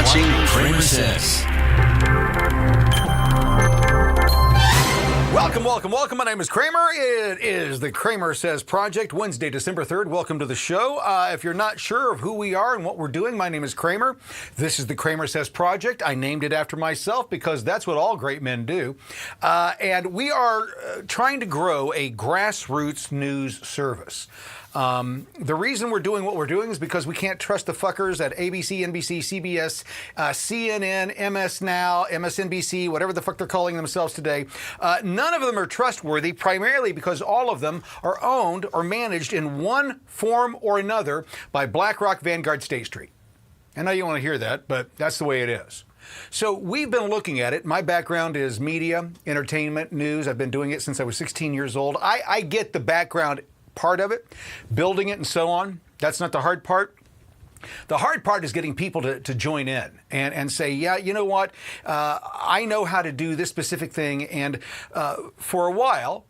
watching CramerSez. Welcome. My name is Kramer. It is the CramerSez Project, Wednesday, December 3rd. Welcome to the show. If you're not sure of who we are and what we're doing, my name is Kramer. This is the CramerSez Project. I named it after myself because that's what all great men do. And we are trying to grow a grassroots news service. The reason we're doing what we're doing is because we can't trust the fuckers at ABC, NBC, CBS, CNN, MS Now, MSNBC, whatever the fuck they're calling themselves today. None of them are trustworthy, primarily because all of them are owned or managed in one form or another by BlackRock, Vanguard, State Street. I know you want to hear that, but that's the way it is. So we've been looking at it. My background is media, entertainment, news. I've been doing it since I was 16 years old. I get the background part of it, building it and so on. That's not the hard part. The hard part is getting people to join in and say, yeah, you know what? I know how to do this specific thing. And for a while,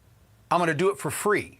I'm going to do it for free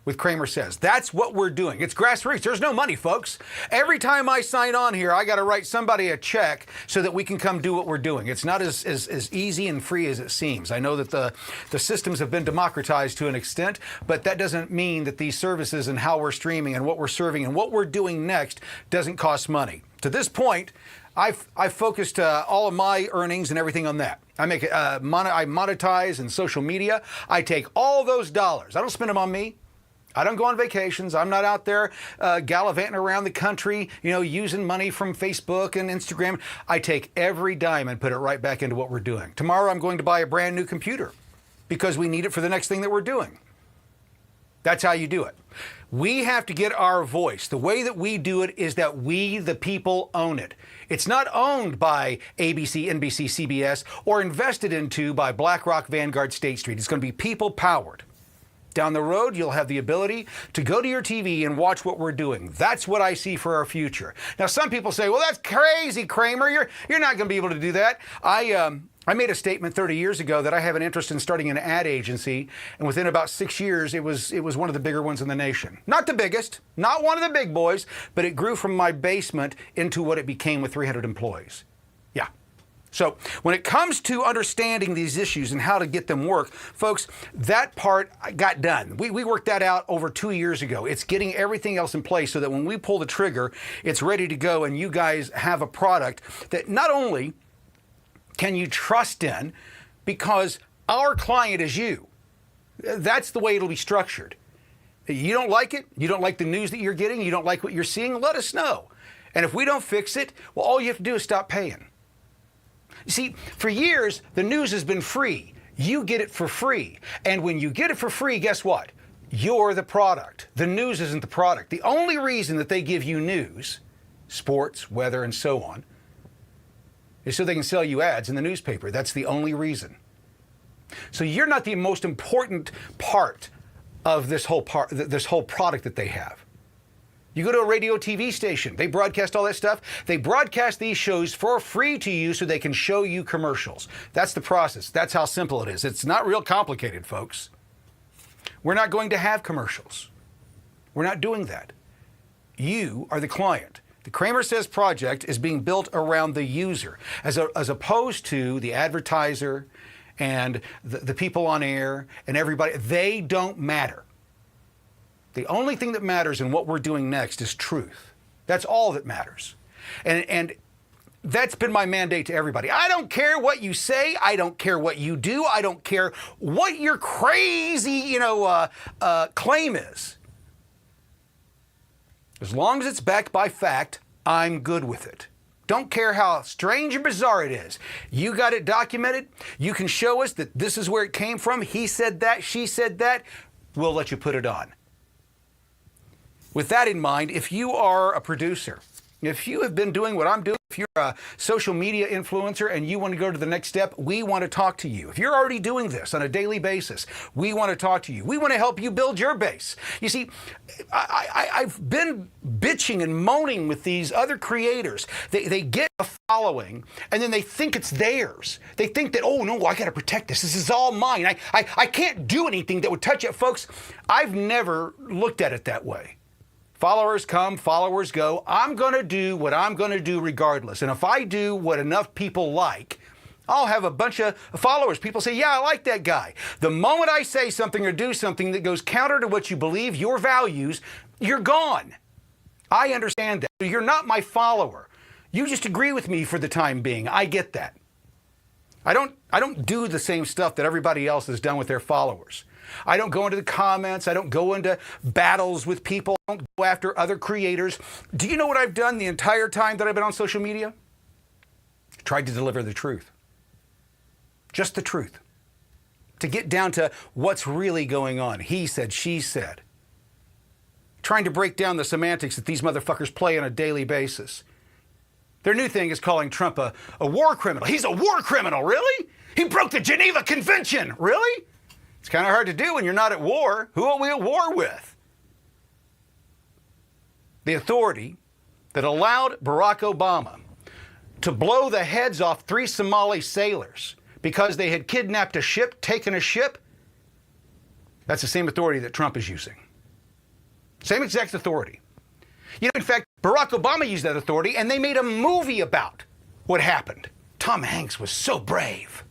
with CramerSez. That's what we're doing. It's grassroots. There's no money, folks. Every time I sign on here, I got to write somebody a check so that we can come do what we're doing. It's not as easy and free as it seems. I know that the systems have been democratized to an extent, but that doesn't mean that these services and how we're streaming and what we're serving and what we're doing next doesn't cost money. To this point, I've focused all of my earnings and everything on that. I monetize in social media. I take all those dollars. I don't spend them on me. I don't go on vacations. I'm not out there gallivanting around the country, using money from Facebook and Instagram. I take every dime and put it right back into what we're doing. Tomorrow I'm going to buy a brand new computer because we need it for the next thing that we're doing. That's how you do it. We have to get our voice. The way that we do it is that we, the people, own it. It's not owned by ABC, NBC, CBS, or invested into by BlackRock, Vanguard, State Street. It's going to be people-powered. Down the road, you'll have the ability to go to your TV and watch what we're doing. That's what I see for our future. Now, some people say, well, that's crazy, Kramer. You're not going to be able to do that. I made a statement 30 years ago that I have an interest in starting an ad agency, and within about 6 years, it was one of the bigger ones in the nation. Not the biggest, not one of the big boys, but it grew from my basement into what it became with 300 employees. Yeah. So when it comes to understanding these issues and how to get them work, folks, that part got done. We worked that out over 2 years ago. It's getting everything else in place so that when we pull the trigger, it's ready to go and you guys have a product that not only can you trust in, because our client is you. That's the way it'll be structured. You don't like it, you don't like the news that you're getting, you don't like what you're seeing, let us know. And if we don't fix it, well, all you have to do is stop paying. You see, for years, the news has been free. You get it for free. And when you get it for free, guess what? You're the product. The news isn't the product. The only reason that they give you news, sports, weather, and so on, is so they can sell you ads in the newspaper. That's the only reason. So you're not the most important part of this whole product that they have. You go to a radio TV station, they broadcast all that stuff. They broadcast these shows for free to you so they can show you commercials. That's the process. That's how simple it is. It's not real complicated, folks. We're not going to have commercials. We're not doing that. You are the client. The CramerSez project is being built around the user as opposed to the advertiser and the people on air and everybody. They don't matter. The only thing that matters in what we're doing next is truth. That's all that matters. And that's been my mandate to everybody. I don't care what you say. I don't care what you do. I don't care what your crazy, claim is. As long as it's backed by fact, I'm good with it. Don't care how strange and bizarre it is. You got it documented. You can show us that this is where it came from. He said that, she said that. We'll let you put it on. With that in mind, if you are a producer, if you have been doing what I'm doing, if you're a social media influencer and you want to go to the next step, we want to talk to you. If you're already doing this on a daily basis, we want to talk to you. We want to help you build your base. You see, I've been bitching and moaning with these other creators. They get a following and then they think it's theirs. They think that, oh no, I got to protect this. This is all mine. I can't do anything that would touch it. Folks, I've never looked at it that way. Followers come, followers go. I'm going to do what I'm going to do regardless. And if I do what enough people like, I'll have a bunch of followers. People say, yeah, I like that guy. The moment I say something or do something that goes counter to what you believe, your values, you're gone. I understand that. You're not my follower. You just agree with me for the time being. I get that. I don't do the same stuff that everybody else has done with their followers. I don't go into the comments. I don't go into battles with people. I don't go after other creators. Do you know what I've done the entire time that I've been on social media? Tried to deliver the truth. Just the truth. To get down to what's really going on. He said, she said. Trying to break down the semantics that these motherfuckers play on a daily basis. Their new thing is calling Trump a war criminal. He's a war criminal, really? He broke the Geneva Convention, really? It's kind of hard to do when you're not at war. Who are we at war with? The authority that allowed Barack Obama to blow the heads off 3 Somali sailors because they had kidnapped a ship, taken a ship, that's the same authority that Trump is using. Same exact authority. You know, in fact, Barack Obama used that authority, and they made a movie about what happened. Tom Hanks was so brave.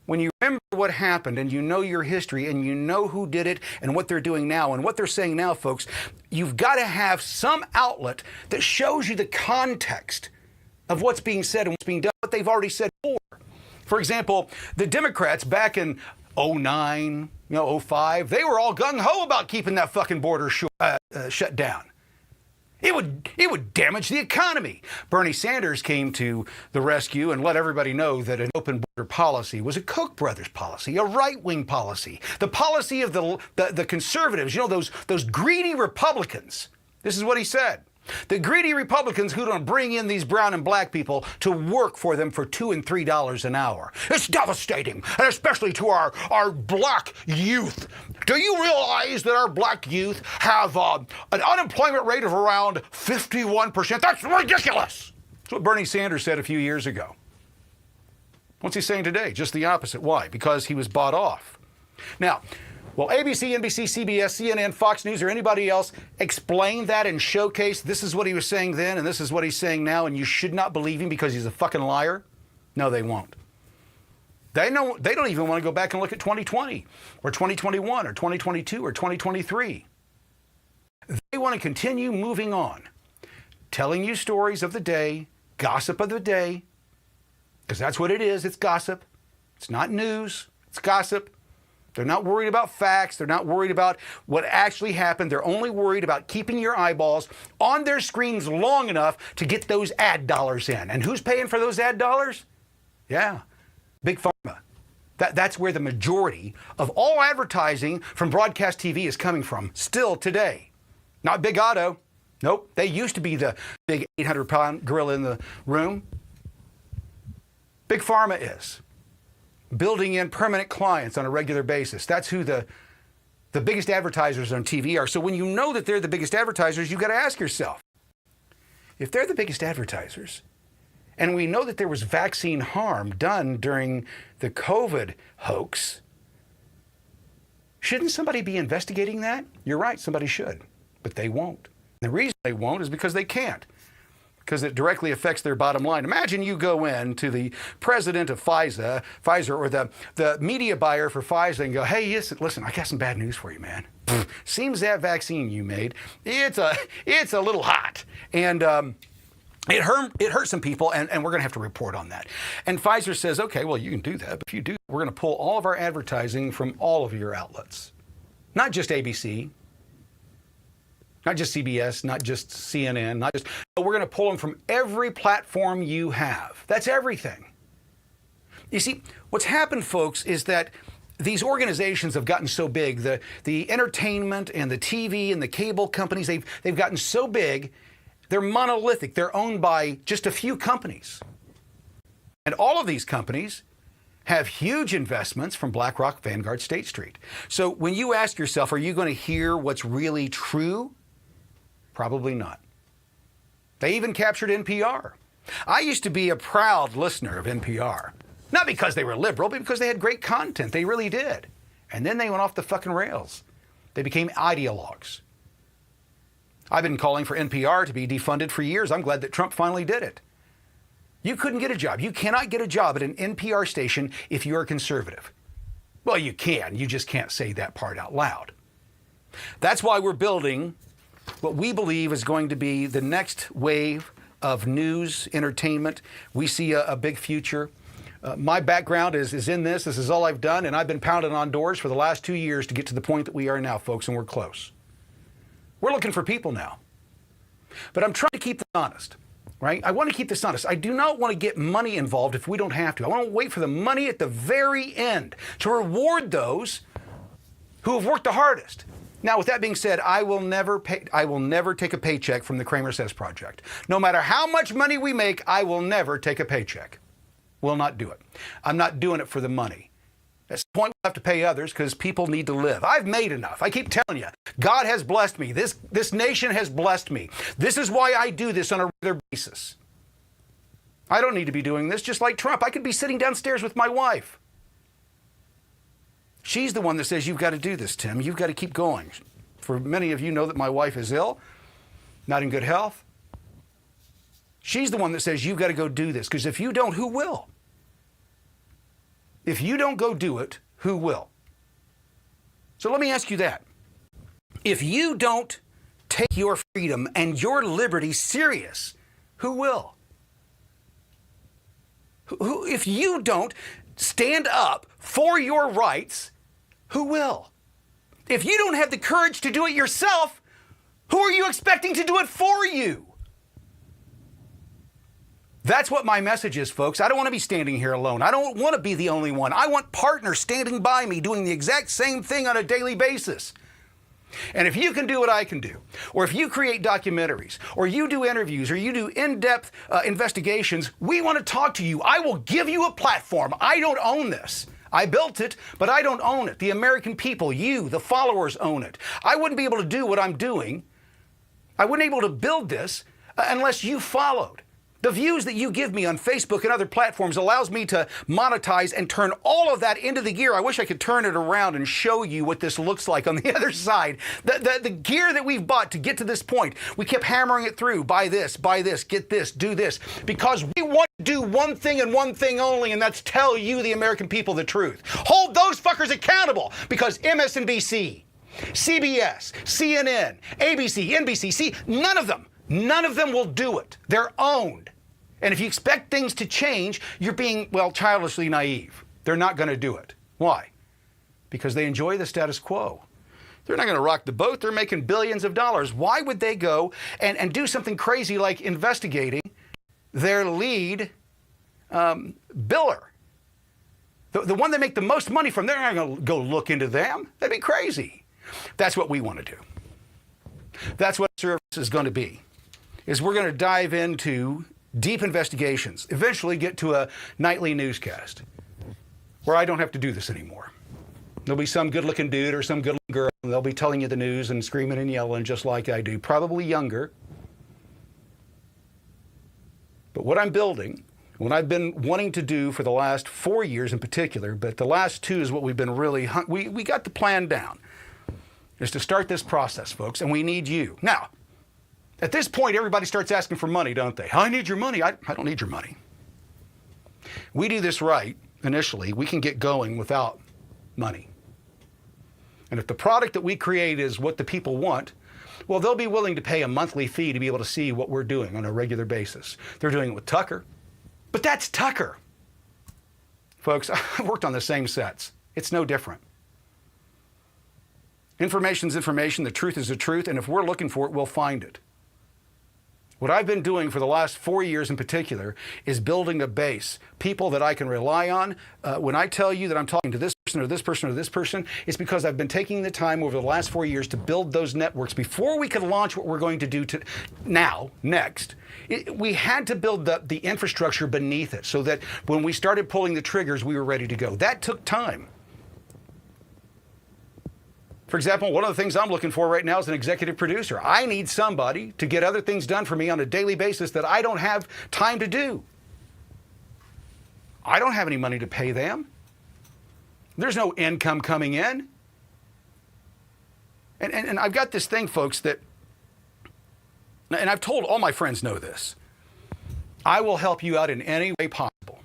When you remember what happened and you know your history and you know who did it and what they're doing now and what they're saying now, folks, you've got to have some outlet that shows you the context of what's being said and what's being done, what they've already said before. For example, the Democrats back in 09, 05, they were all gung-ho about keeping that fucking border shut down. It would damage the economy. Bernie Sanders came to the rescue and let everybody know that an open border policy was a Koch brothers policy, a right-wing policy, the policy of the conservatives, those greedy Republicans. This is what he said. The greedy Republicans who don't bring in these brown and black people to work for them for $2 and $3 an hour. It's devastating, and especially to our black youth. Do you realize that our black youth have an unemployment rate of around 51%? That's ridiculous. That's what Bernie Sanders said a few years ago. What's he saying today? Just the opposite. Why? Because he was bought off. Now, will ABC, NBC, CBS, CNN, Fox News, or anybody else explain that and showcase this is what he was saying then and this is what he's saying now and you should not believe him because he's a fucking liar? No, they won't. They don't even want to go back and look at 2020 or 2021 or 2022 or 2023. They want to continue moving on, telling you stories of the day, gossip of the day, because that's what it is. It's gossip. It's not news. It's gossip. They're not worried about facts. They're not worried about what actually happened. They're only worried about keeping your eyeballs on their screens long enough to get those ad dollars in. And who's paying for those ad dollars? Yeah, Big Pharma. That's where the majority of all advertising from broadcast TV is coming from still today. Not Big Auto. Nope. They used to be the big 800-pound gorilla in the room. Big Pharma is. Building in permanent clients on a regular basis. That's who the biggest advertisers on TV are. So when you know that they're the biggest advertisers, you've got to ask yourself, if they're the biggest advertisers, and we know that there was vaccine harm done during the COVID hoax, shouldn't somebody be investigating that? You're right, somebody should, but they won't. The reason they won't is because they can't. Because it directly affects their bottom line. Imagine you go in to the president of Pfizer or the media buyer for Pfizer and go, hey, listen, I got some bad news for you, man. Seems that vaccine you made, it's a little hot. And it hurt some people, and we're going to have to report on that. And Pfizer says, okay, well, you can do that. But if you do, we're going to pull all of our advertising from all of your outlets. Not just ABC. Not just CBS, not just CNN, we're going to pull them from every platform you have. That's everything. You see, what's happened, folks, is that these organizations have gotten so big, the entertainment and the TV and the cable companies, they've gotten so big, they're monolithic. They're owned by just a few companies. And all of these companies have huge investments from BlackRock, Vanguard, State Street. So when you ask yourself, are you going to hear what's really true? Probably not. They even captured NPR. I used to be a proud listener of NPR. Not because they were liberal, but because they had great content. They really did. And then they went off the fucking rails. They became ideologues. I've been calling for NPR to be defunded for years. I'm glad that Trump finally did it. You couldn't get a job. You cannot get a job at an NPR station if you're a conservative. Well, you can. You just can't say that part out loud. That's why we're building what we believe is going to be the next wave of news, entertainment. We see a big future. My background is in this. This is all I've done, and I've been pounding on doors for the last 2 years to get to the point that we are now, folks, and we're close. We're looking for people now. But I'm trying to keep this honest, right? I want to keep this honest. I do not want to get money involved if we don't have to. I want to wait for the money at the very end to reward those who have worked the hardest. Now, with that being said, I will never take a paycheck from the CramerSez project. No matter how much money we make, I will never take a paycheck. Will not do it. I'm not doing it for the money. That's the point. We'll have to pay others because people need to live. I've made enough. I keep telling you, God has blessed me. This nation has blessed me. This is why I do this on a regular basis. I don't need to be doing this just like Trump. I could be sitting downstairs with my wife. She's the one that says, you've got to do this, Tim. You've got to keep going. For many of you know that my wife is ill, not in good health. She's the one that says, you've got to go do this, because if you don't, who will? If you don't go do it, who will? So let me ask you that. If you don't take your freedom and your liberty serious, who will? If you don't stand up for your rights, who will? If you don't have the courage to do it yourself, who are you expecting to do it for you? That's what my message is, folks. I don't want to be standing here alone. I don't want to be the only one. I want partners standing by me doing the exact same thing on a daily basis. And if you can do what I can do, or if you create documentaries, or you do interviews, or you do in-depth investigations, we want to talk to you. I will give you a platform. I don't own this. I built it, but I don't own it. The American people, you, the followers, own it. I wouldn't be able to do what I'm doing. I wouldn't be able to build this unless you followed. The views that you give me on Facebook and other platforms allows me to monetize and turn all of that into the gear. I wish I could turn it around and show you what this looks like on the other side. The gear that we've bought to get to this point, we kept hammering it through. Buy this, get this, do this. Because we want to do one thing and one thing only, and that's tell you, the American people, the truth. Hold those fuckers accountable, because MSNBC, CBS, CNN, ABC, NBC, none of them will do it. They're owned. And if you expect things to change, you're being, well, childishly naive. They're not going to do it. Why? Because they enjoy the status quo. They're not going to rock the boat. They're making billions of dollars. Why would they go and do something crazy like investigating their lead biller? The one they make the most money from, they're not going to go look into them. That'd be crazy. That's what we want to do. That's what service is going to be. Is we're going to dive into deep investigations, eventually get to a nightly newscast where I don't have to do this anymore. There'll be some good-looking dude or some good-looking girl, and they'll be telling you the news and screaming and yelling just like I do, probably younger. But what I'm building, what I've been wanting to do for the last 4 years in particular, but the last 2 is what we've been really, we got the plan down, is to start this process, folks, and we need you. Now, at this point, everybody starts asking for money, don't they? I need your money. I don't need your money. We do this right initially, we can get going without money. And if the product that we create is what the people want, well, they'll be willing to pay a monthly fee to be able to see what we're doing on a regular basis. They're doing it with Tucker. But that's Tucker. Folks, I've worked on the same sets. It's no different. Information's information, the truth is the truth, and if we're looking for it, we'll find it. What I've been doing for the last 4 years in particular is building a base, people that I can rely on. When I tell you that I'm talking to this person or this person or this person, it's because I've been taking the time over the last 4 years to build those networks. Before we could launch what we're going to do next, we had to build the infrastructure beneath it so that when we started pulling the triggers, we were ready to go. That took time. For example, one of the things I'm looking for right now is an executive producer. I need somebody to get other things done for me on a daily basis that I don't have time to do. I don't have any money to pay them. There's no income coming in. And I've got this thing, folks, that and I've told all my friends know this, I will help you out in any way possible.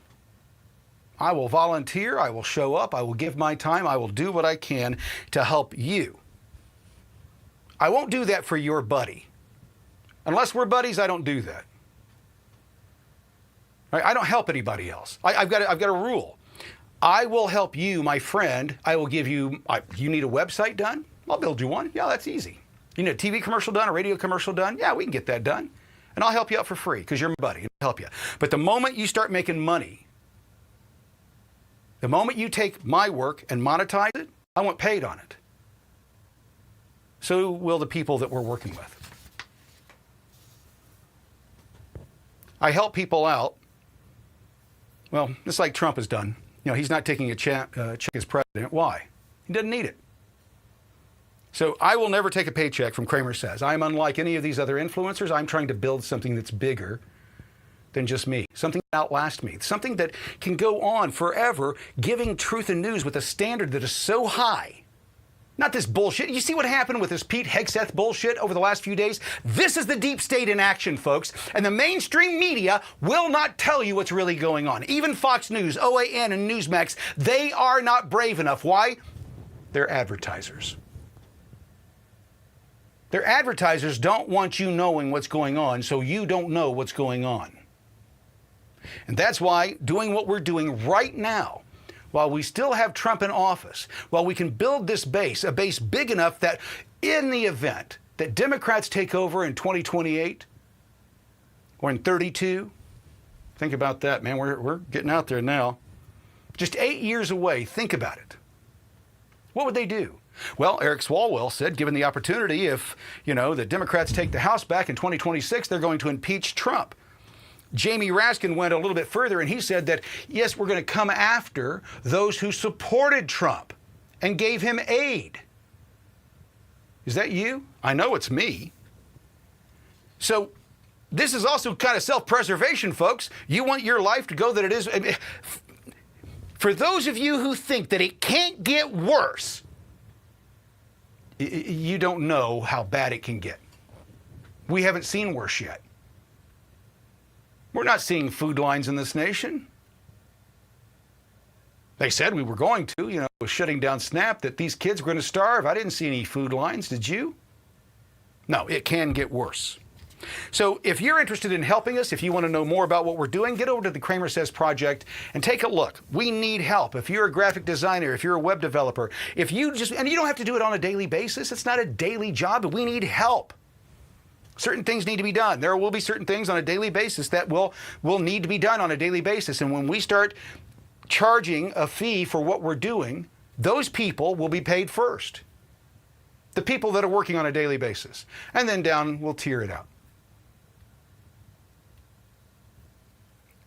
I will volunteer, I will show up, I will give my time, I will do what I can to help you. I won't do that for your buddy. Unless we're buddies, I don't do that. Right? I don't help anybody else. I've got a rule. I will help you, my friend. I will give you, you need a website done? I'll build you one. Yeah, that's easy. You need a TV commercial done, a radio commercial done? Yeah, we can get that done. And I'll help you out for free because you're my buddy. I'll help you. But the moment you start making money, the moment you take my work and monetize it, I want paid on it. So will the people that we're working with. I help people out. Well, just like Trump has done. You know, he's not taking a check as president. Why? He doesn't need it. So I will never take a paycheck from CramerSez. I'm unlike any of these other influencers. I'm trying to build something that's bigger than just me, something that outlasts me, something that can go on forever, giving truth and news with a standard that is so high. Not this bullshit. You see what happened with this Pete Hegseth bullshit over the last few days? This is the deep state in action, folks. And the mainstream media will not tell you what's really going on. Even Fox News, OAN, and Newsmax, they are not brave enough. Why? They're advertisers. Their advertisers don't want you knowing what's going on, so you don't know what's going on. And that's why doing what we're doing right now, while we still have Trump in office, while we can build this base, a base big enough that in the event that Democrats take over in 2028 or in 32, think about that, man. We're getting out there now. Just 8 years away. Think about it. What would they do? Well, Eric Swalwell said, given the opportunity, if, the Democrats take the House back in 2026, they're going to impeach Trump. Jamie Raskin went a little bit further, and he said that, yes, we're going to come after those who supported Trump and gave him aid. Is that you? I know it's me. So this is also kind of self-preservation, folks. You want your life to go that it is. For those of you who think that it can't get worse, you don't know how bad it can get. We haven't seen worse yet. We're not seeing food lines in this nation. They said we were going to, with shutting down SNAP, that these kids were going to starve. I didn't see any food lines. Did you? No, it can get worse. So if you're interested in helping us, if you want to know more about what we're doing, get over to the CramerSez Project and take a look. We need help. If you're a graphic designer, if you're a web developer, and you don't have to do it on a daily basis. It's not a daily job, but we need help. Certain things need to be done. There will be certain things on a daily basis that will need to be done on a daily basis. And when we start charging a fee for what we're doing, those people will be paid first. The people that are working on a daily basis. And then down, we'll tier it out.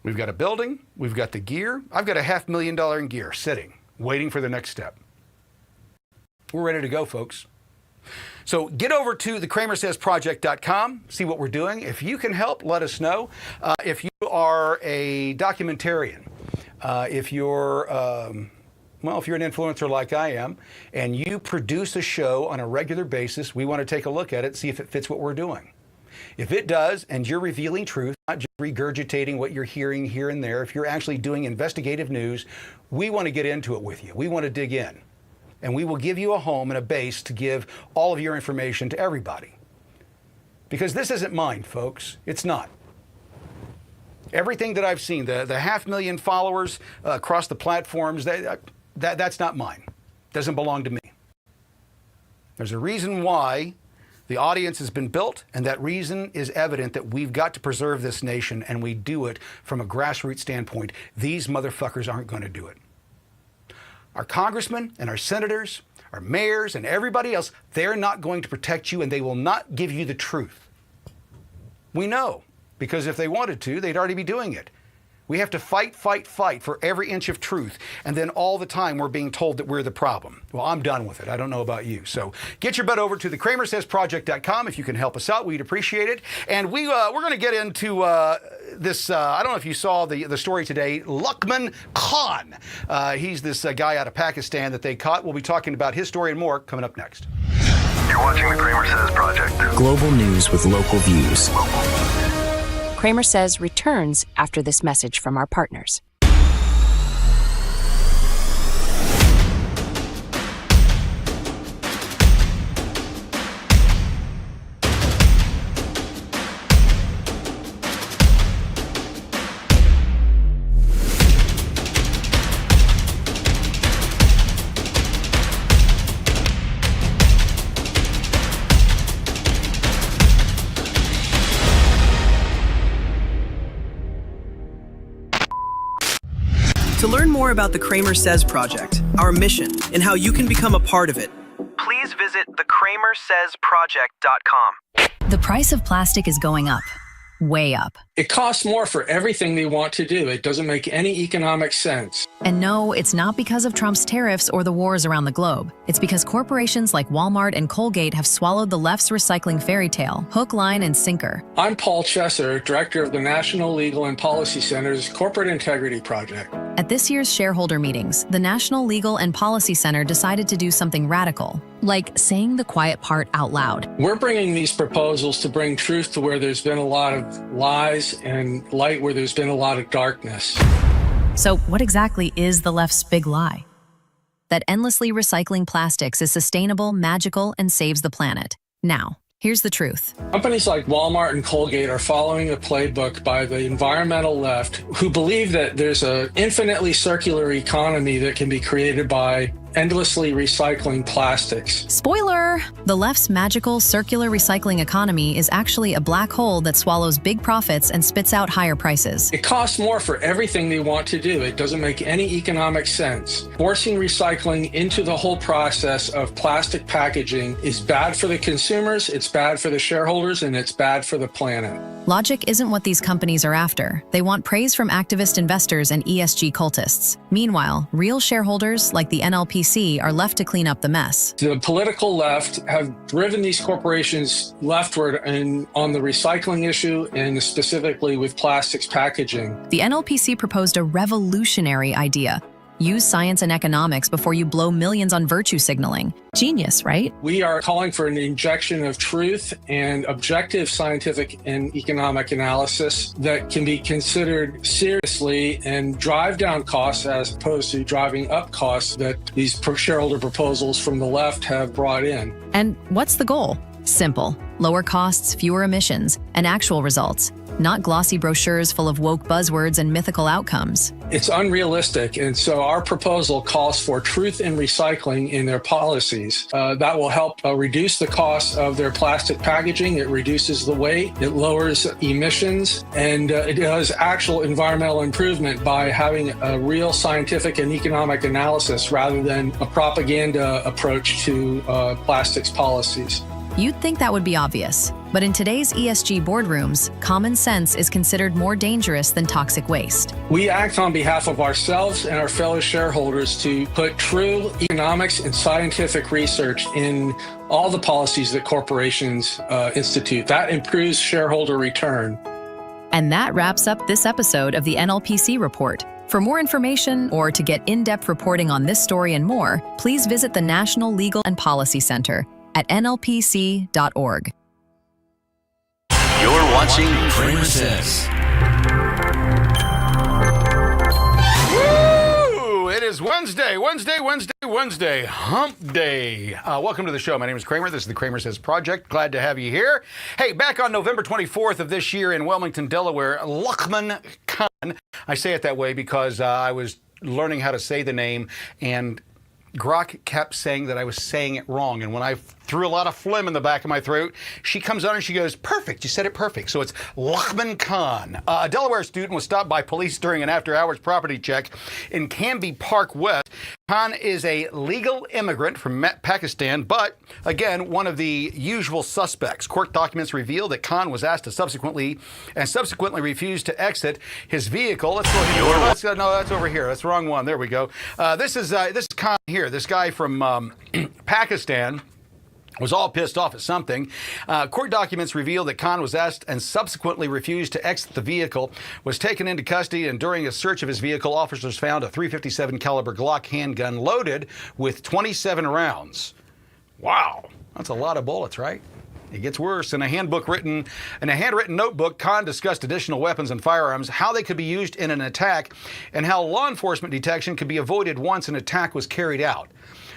We've got a building. We've got the gear. I've got a $500,000 in gear sitting, waiting for the next step. We're ready to go, folks. So get over to the CramerSezProject.com, see what we're doing. If you can help, let us know. If you are a documentarian, if you're an influencer like I am, and you produce a show on a regular basis, we want to take a look at it, see if it fits what we're doing. If it does, and you're revealing truth, not just regurgitating what you're hearing here and there, if you're actually doing investigative news, we want to get into it with you. We want to dig in. And we will give you a home and a base to give all of your information to everybody. Because this isn't mine, folks. It's not. Everything that I've seen, the 500,000 followers across the platforms, that's not mine. Doesn't belong to me. There's a reason why the audience has been built, and that reason is evident that we've got to preserve this nation, and we do it from a grassroots standpoint. These motherfuckers aren't going to do it. Our congressmen and our senators, our mayors and everybody else, they're not going to protect you, and they will not give you the truth. We know, because if they wanted to, they'd already be doing it. We have to fight for every inch of truth. And then all the time we're being told that we're the problem. Well, I'm done with it. I don't know about you. So get your butt over to the CramerSezProject.com. If you can help us out, we'd appreciate it. And we're going to get into this. I don't know if you saw the story today. Luqman Khan. He's this guy out of Pakistan that they caught. We'll be talking about his story and more coming up next. You're watching the CramerSez Project. Global news with local views. CramerSez returns after this message from our partners. To learn more about the CramerSez Project, our mission, and how you can become a part of it, please visit thecramersezproject.com. The price of plastic is going up. Way up. It costs more for everything they want to do. It doesn't make any economic sense. And no, it's not because of Trump's tariffs or the wars around the globe. It's because corporations like Walmart and Colgate have swallowed the left's recycling fairy tale, hook, line, and sinker. I'm Paul Chesser, director of the National Legal and Policy Center's Corporate Integrity Project. At this year's shareholder meetings, the National Legal and Policy Center decided to do something radical, like saying the quiet part out loud. We're bringing these proposals to bring truth to where there's been a lot of lies and light where there's been a lot of darkness. So what exactly is the left's big lie? That endlessly recycling plastics is sustainable, magical, and saves the planet. Now, here's the truth. Companies like Walmart and Colgate are following a playbook by the environmental left who believe that there's an infinitely circular economy that can be created by endlessly recycling plastics. Spoiler! The left's magical circular recycling economy is actually a black hole that swallows big profits and spits out higher prices. It costs more for everything they want to do. It doesn't make any economic sense. Forcing recycling into the whole process of plastic packaging is bad for the consumers, it's bad for the shareholders, and it's bad for the planet. Logic isn't what these companies are after. They want praise from activist investors and ESG cultists. Meanwhile, real shareholders like the NLPC are left to clean up the mess. The political left have driven these corporations leftward on the recycling issue and specifically with plastics packaging. The NLPC proposed a revolutionary idea. Use science and economics before you blow millions on virtue signaling. Genius, right? We are calling for an injection of truth and objective scientific and economic analysis that can be considered seriously and drive down costs as opposed to driving up costs that these shareholder proposals from the left have brought in. And what's the goal? Simple. Lower costs, fewer emissions, and actual results. Not glossy brochures full of woke buzzwords and mythical outcomes. It's unrealistic, and so our proposal calls for truth in recycling in their policies. That will help reduce the cost of their plastic packaging. It reduces the weight, it lowers emissions, and it does actual environmental improvement by having a real scientific and economic analysis rather than a propaganda approach to plastics policies. You'd think that would be obvious, but in today's ESG boardrooms, common sense is considered more dangerous than toxic waste. We act on behalf of ourselves and our fellow shareholders to put true economics and scientific research in all the policies that corporations institute. That improves shareholder return. And that wraps up this episode of the NLPC Report. For more information or to get in-depth reporting on this story and more, please visit the National Legal and Policy Center at nlpc.org. You're watching CramerSez. Woo! It is Wednesday, hump day. Welcome to the show. My name is Kramer. This is the CramerSez Project. Glad to have you here. Hey, back on November 24th of this year in Wilmington, Delaware, Lachman Khan. I say it that way because I was learning how to say the name, and Grok kept saying that I was saying it wrong. And when I threw a lot of phlegm in the back of my throat, she comes on and she goes, perfect, you said it perfect. So it's Lachman Khan. A Delaware student was stopped by police during an after-hours property check in Canby Park West. Khan is a legal immigrant from Pakistan, but again, one of the usual suspects. Court documents reveal that Khan was asked to subsequently refused to exit his vehicle. Let's go here. No, that's over here. That's the wrong one. There we go. This is Khan here. This guy from Pakistan was all pissed off at something. Court documents reveal that Khan was asked and subsequently refused to exit the vehicle, was taken into custody, and during a search of his vehicle, officers found a .357 caliber Glock handgun loaded with 27 rounds. Wow. That's a lot of bullets, right? It gets worse. In a handwritten notebook, Khan discussed additional weapons and firearms, how they could be used in an attack, and how law enforcement detection could be avoided once an attack was carried out.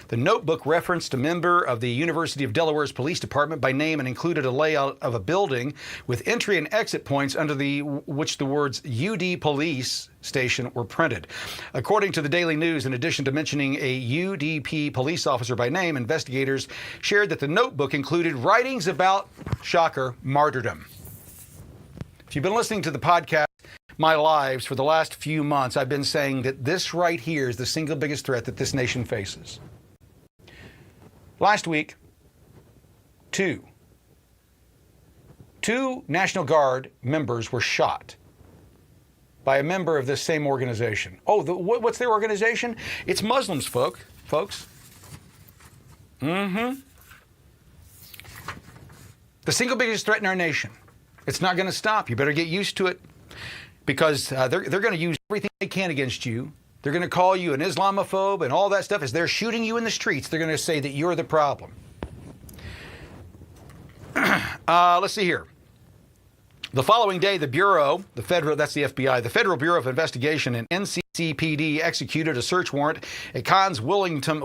The notebook referenced a member of the University of Delaware's police department by name and included a layout of a building with entry and exit points under which the words UD Police Station were printed. According to the Daily News, in addition to mentioning a UDP police officer by name, investigators shared that the notebook included writings about, shocker, martyrdom. If you've been listening to the podcast, My Lives, for the last few months, I've been saying that this right here is the single biggest threat that this nation faces. Last week, two National Guard members were shot by a member of this same organization. Oh, what's their organization? It's Muslims, folks. The single biggest threat in our nation. It's not going to stop. You better get used to it, because they're going to use everything they can against you. They're going to call you an Islamophobe and all that stuff. As they're shooting you in the streets, they're going to say that you're the problem. Let's see here. The following day, the Bureau, that's the FBI, the Federal Bureau of Investigation and NCCPD executed a search warrant at Khan's Wilmington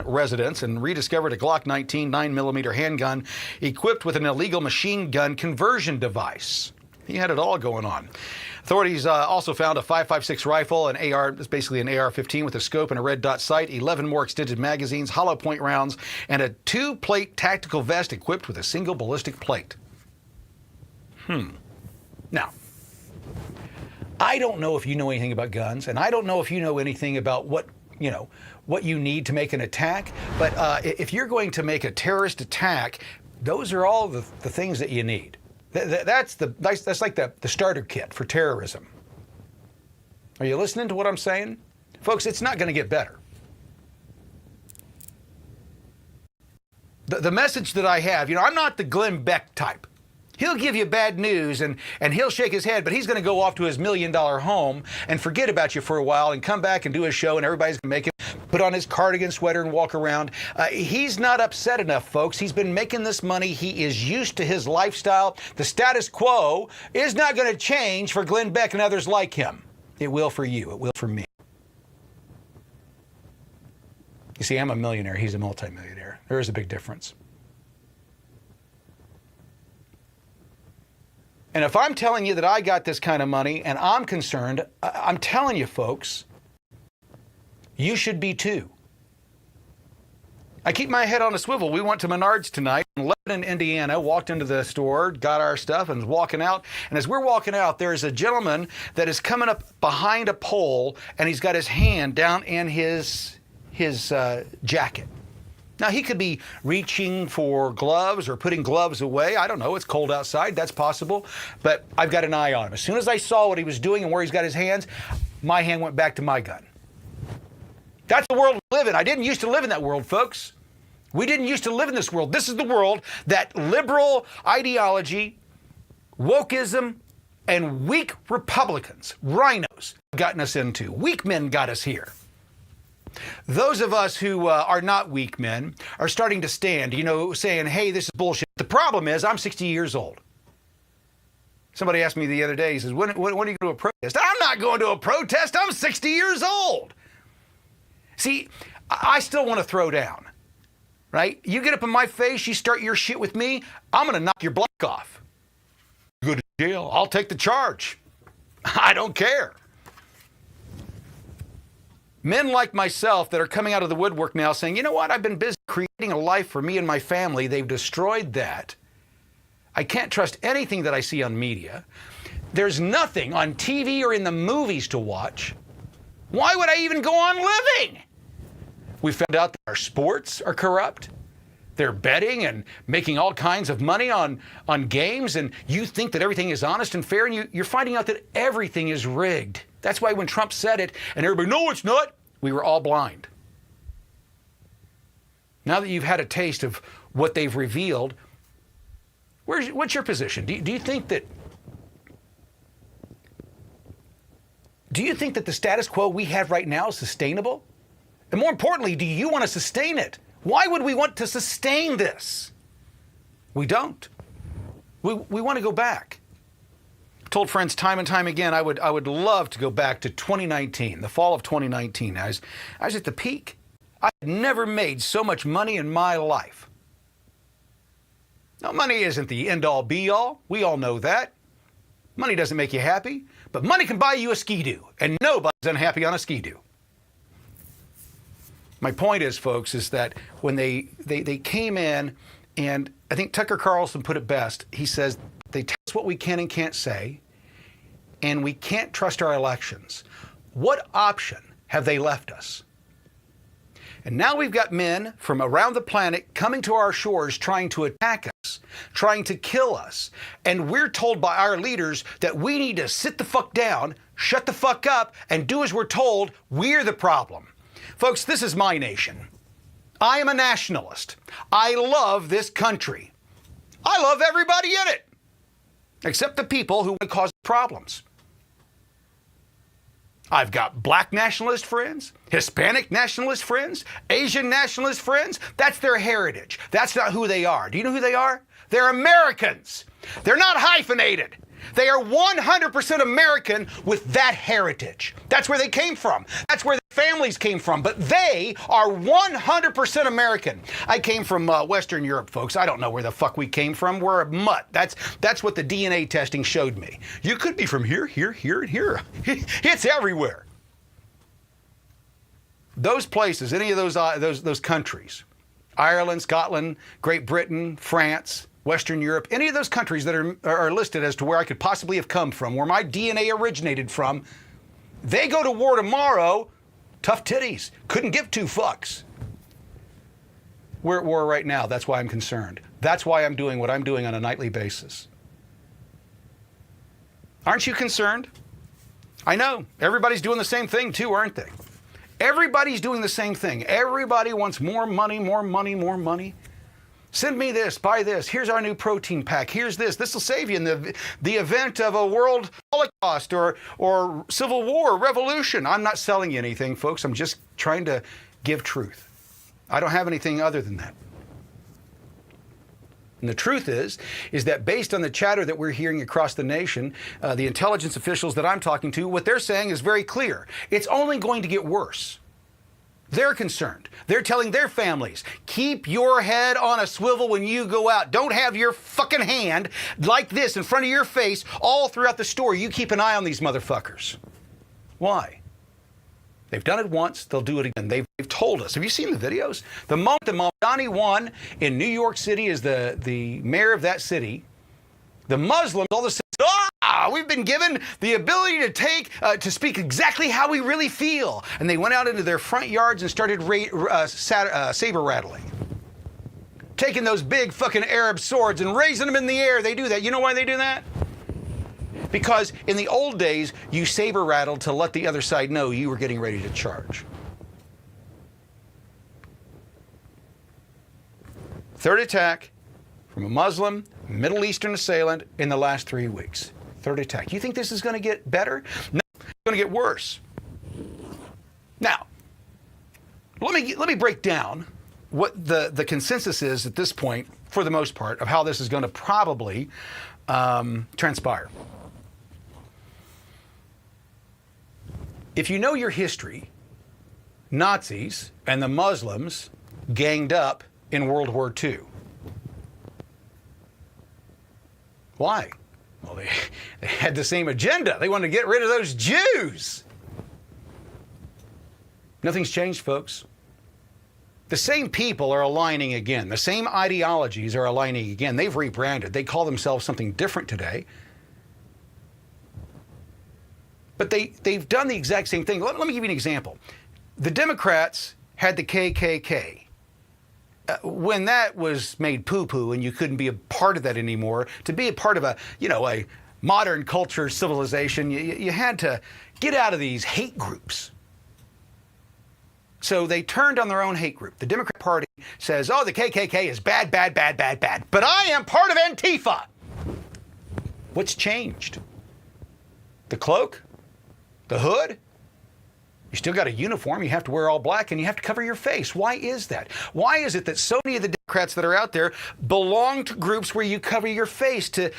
residence and rediscovered a Glock 19 9mm handgun equipped with an illegal machine gun conversion device. He had it all going on. Authorities also found a .556 rifle, an AR, it's basically an AR-15 with a scope and a red dot sight, 11 more extended magazines, hollow point rounds, and a 2-plate tactical vest equipped with a single ballistic plate. Now, I don't know if you know anything about guns, and I don't know if you know anything about what you need to make an attack, but if you're going to make a terrorist attack, those are all the things that you need. That's like the starter kit for terrorism. Are you listening to what I'm saying? Folks, it's not going to get better. The message that I have, I'm not the Glenn Beck type. He'll give you bad news and he'll shake his head, but he's going to go off to his $1 million home and forget about you for a while and come back and do his show, and everybody's going to make him put on his cardigan sweater and walk around. He's not upset enough, folks. He's been making this money. He is used to his lifestyle. The status quo is not going to change for Glenn Beck and others like him. It will for you. It will for me. You see, I'm a millionaire. He's a multimillionaire. There is a big difference. And if I'm telling you that I got this kind of money and I'm concerned, I'm telling you, folks, you should be too. I keep my head on a swivel. We went to Menards tonight in Lebanon, Indiana, walked into the store, got our stuff, and was walking out. And as we're walking out, there's a gentleman that is coming up behind a pole, and he's got his hand down in his jacket. Now, he could be reaching for gloves or putting gloves away. I don't know. It's cold outside. That's possible. But I've got an eye on him. As soon as I saw what he was doing and where he's got his hands, my hand went back to my gun. That's the world we live in. I didn't used to live in that world, folks. We didn't used to live in this world. This is the world that liberal ideology, wokeism, and weak Republicans, rhinos, have gotten us into. Weak men got us here. Those of us who are not weak men are starting to stand, saying, hey, this is bullshit. The problem is I'm 60 years old. Somebody asked me the other day, he says, when are you going to a protest? I'm not going to a protest. I'm 60 years old. See, I still want to throw down, right? You get up in my face, you start your shit with me, I'm going to knock your block off. You go to jail. I'll take the charge. I don't care. Men like myself that are coming out of the woodwork now saying, you know what, I've been busy creating a life for me and my family. They've destroyed that. I can't trust anything that I see on media. There's nothing on TV or in the movies to watch. Why would I even go on living? We found out that our sports are corrupt. They're betting and making all kinds of money on games, and you think that everything is honest and fair, and you're finding out that everything is rigged. That's why when Trump said it, and everybody, no, it's not, we were all blind. Now that you've had a taste of what they've revealed, what's your position? Do you think that the status quo we have right now is sustainable? And more importantly, do you want to sustain it? Why would we want to sustain this? We don't. We want to go back. I've told friends time and time again, I would love to go back to 2019, the fall of 2019. I was at the peak. I had never made so much money in my life. Now, money isn't the end-all, be-all. We all know that. Money doesn't make you happy, but money can buy you a Ski-Doo, and nobody's unhappy on a Ski-Doo. My point is, folks, is that when they came in, and I think Tucker Carlson put it best. He says, they tell us what we can and can't say, and we can't trust our elections. What option have they left us? And now we've got men from around the planet coming to our shores trying to attack us, trying to kill us. And we're told by our leaders that we need to sit the fuck down, shut the fuck up, and do as we're told. We're the problem. Folks, this is my nation. I am a nationalist. I love this country. I love everybody in it, except the people who would cause problems. I've got black nationalist friends, Hispanic nationalist friends, Asian nationalist friends. That's their heritage. That's not who they are. Do you know who they are? They're Americans. They're not hyphenated. They are 100% American with that heritage. That's where they came from. That's where their families came from. But they are 100% American. I came from Western Europe, folks. I don't know where the fuck we came from. We're a mutt. That's what the DNA testing showed me. You could be from here, here, here, and here. It's everywhere. Those places, any of those countries, Ireland, Scotland, Great Britain, France, Western Europe, any of those countries that are listed as to where I could possibly have come from, where my DNA originated from, they go to war tomorrow, tough titties, couldn't give two fucks. We're at war right now. That's why I'm concerned. That's why I'm doing what I'm doing on a nightly basis. Aren't you concerned? I know. Everybody's doing the same thing too, aren't they? Everybody's doing the same thing. Everybody wants more money, more money, more money. Send me this, buy this. Here's our new protein pack. Here's this. This will save you in the event of a world holocaust or civil war, revolution. I'm not selling you anything, folks. I'm just trying to give truth. I don't have anything other than that. And the truth is that based on the chatter that we're hearing across the nation, the intelligence officials that I'm talking to, what they're saying is very clear. It's only going to get worse. They're concerned. They're telling their families, keep your head on a swivel when you go out. Don't have your fucking hand like this in front of your face all throughout the store. You keep an eye on these motherfuckers. Why? They've done it once. They'll do it again. They've told us. Have you seen the videos? The moment that Mamdani won in New York City as the mayor of that city, the Muslims all of a sudden, we've been given the ability to speak exactly how we really feel. And they went out into their front yards and started saber rattling. Taking those big fucking Arab swords and raising them in the air. They do that. You know why they do that? Because in the old days, you saber rattled to let the other side know you were getting ready to charge. Third attack from a Muslim Middle Eastern assailant in the last 3 weeks. Third attack. You think this is going to get better? No, it's going to get worse. Now, let me break down what the consensus is at this point, for the most part, of how this is going to probably transpire. If you know your history, Nazis and the Muslims ganged up in World War II. Why? Well, they had the same agenda. They wanted to get rid of those Jews. Nothing's changed, folks. The same people are aligning again. The same ideologies are aligning again. They've rebranded. They call themselves something different today. But they've done the exact same thing. Let me give you an example. The Democrats had the KKK. When that was made poo-poo and you couldn't be a part of that anymore, to be a part of a modern culture, civilization, you had to get out of these hate groups. So they turned on their own hate group. The Democrat Party says, oh, the KKK is bad, bad, bad, bad, bad. But I am part of Antifa. What's changed? The cloak? The hood? You still got a uniform, you have to wear all black, and you have to cover your face. Why is that? Why is it that so many of the Democrats that are out there belong to groups where you cover your face to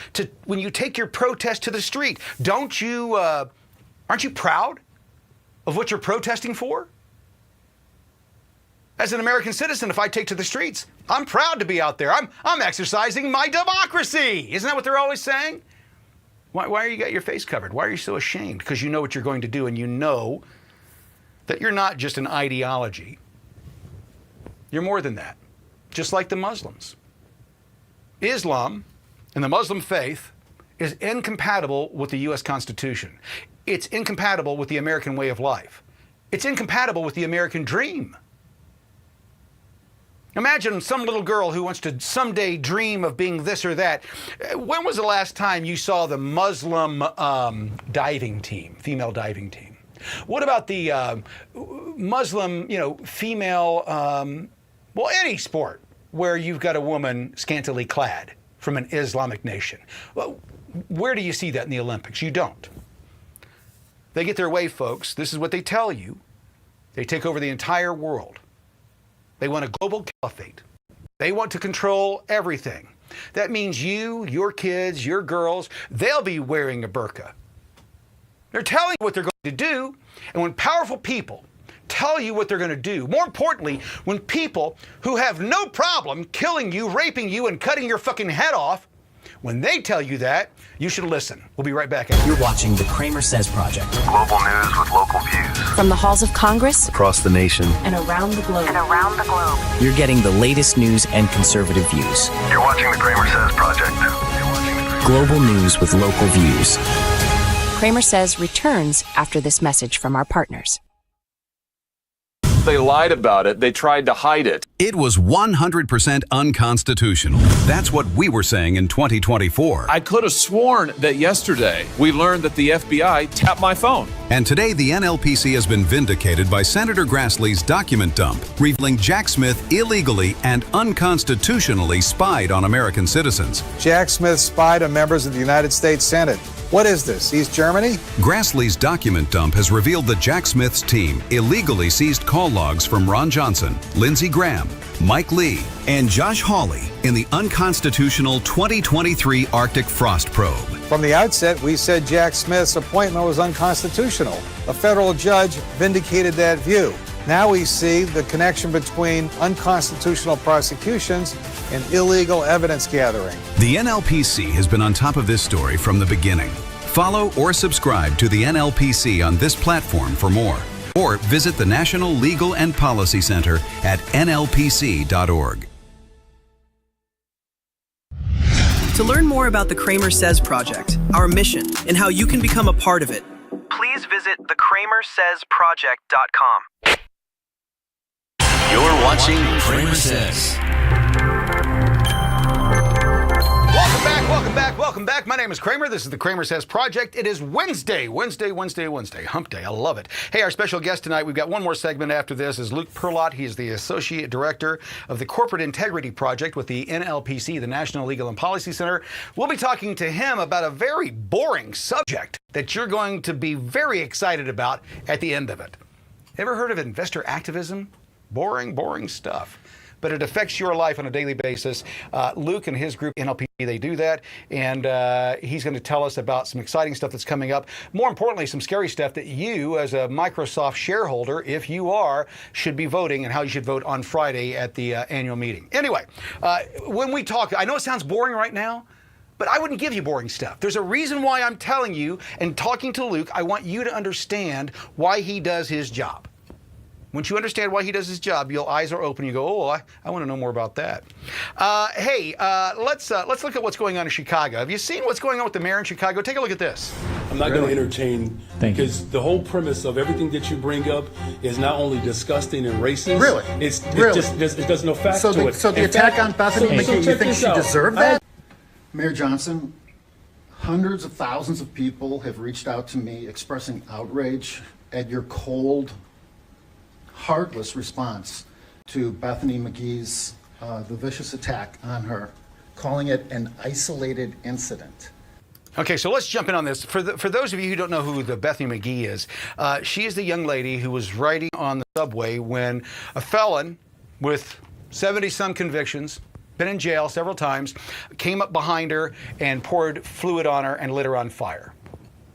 when you take your protest to the street? Aren't you proud of what you're protesting for? As an American citizen, if I take to the streets, I'm proud to be out there. I'm exercising my democracy. Isn't that what they're always saying? Why are you got your face covered? Why are you so ashamed? Because you know what you're going to do, and you know that you're not just an ideology. You're more than that. Just like the Muslims. Islam and the Muslim faith is incompatible with the U.S. Constitution. It's incompatible with the American way of life. It's incompatible with the American dream. Imagine some little girl who wants to someday dream of being this or that. When was the last time you saw the Muslim diving team, female diving team? What about the Muslim, female, any sport where you've got a woman scantily clad from an Islamic nation? Well, where do you see that in the Olympics? You don't. They get their way, folks. This is what they tell you. They take over the entire world. They want a global caliphate. They want to control everything. That means you, your kids, your girls, they'll be wearing a burqa. They're telling you what they're going to do. And when powerful people tell you what they're going to do, more importantly, when people who have no problem killing you, raping you, and cutting your fucking head off, when they tell you that, you should listen. We'll be right back. You're watching the CramerSez Project. Global news with local views. From the halls of Congress Across the nation. and around the globe. You're getting the latest news and conservative views. You're watching the CramerSez Project. Global news with local views. CramerSez returns after this message from our partners. They lied about it. They tried to hide it. It was 100% unconstitutional. That's what we were saying in 2024. I could have sworn that yesterday we learned that the FBI tapped my phone. And today the NLPC has been vindicated by Senator Grassley's document dump, revealing Jack Smith illegally and unconstitutionally spied on American citizens. Jack Smith spied on members of the United States Senate. What is this, East Germany? Grassley's document dump has revealed that Jack Smith's team illegally seized call logs from Ron Johnson, Lindsey Graham, Mike Lee, and Josh Hawley in the unconstitutional 2023 Arctic Frost Probe. From the outset, we said Jack Smith's appointment was unconstitutional. A federal judge vindicated that view. Now we see the connection between unconstitutional prosecutions and illegal evidence gathering. The NLPC has been on top of this story from the beginning. Follow or subscribe to the NLPC on this platform for more. Or visit the National Legal and Policy Center at nlpc.org. To learn more about the CramerSez Project, our mission, and how you can become a part of it, please visit thecramersezproject.com. You're watching CramerSez. Welcome back. My name is Kramer. This is the CramerSez Project. It is Wednesday. Hump Day. I love it. Hey, our special guest tonight, we've got one more segment after this, is Luke Perlott. He is the Associate Director of the Corporate Integrity Project with the NLPC, the National Legal and Policy Center. We'll be talking to him about a very boring subject that you're going to be very excited about at the end of it. Ever heard of investor activism? Boring stuff. But it affects your life on a daily basis. Luke and his group, NLP, they do that. And he's going to tell us about some exciting stuff that's coming up. More importantly, some scary stuff that you, as a Microsoft shareholder, if you are, should be voting, and how you should vote on Friday at the annual meeting. Anyway, when we talk, I know it sounds boring right now, but I wouldn't give you boring stuff. There's a reason why I'm telling you and talking to Luke. I want you to understand why he does his job. Once you understand why he does his job, your eyes are open. You go, oh, I want to know more about that. Let's look at what's going on in Chicago. Have you seen what's going on with the mayor in Chicago? Take a look at this. I'm not going to entertain, because the whole premise of everything that you bring up is not only disgusting and racist. Really? It does no facts to it. So the attack on Bethany McGee, you think she deserved that? Mayor Johnson, hundreds of thousands of people have reached out to me expressing outrage at your cold, heartless response to Bethany McGee's the vicious attack on her, calling it an isolated incident. Okay, so let's jump in on this. For those of you who don't know who the Bethany McGee is, she is the young lady who was riding on the subway when a felon with 70-some convictions, been in jail several times, came up behind her and poured fluid on her and lit her on fire.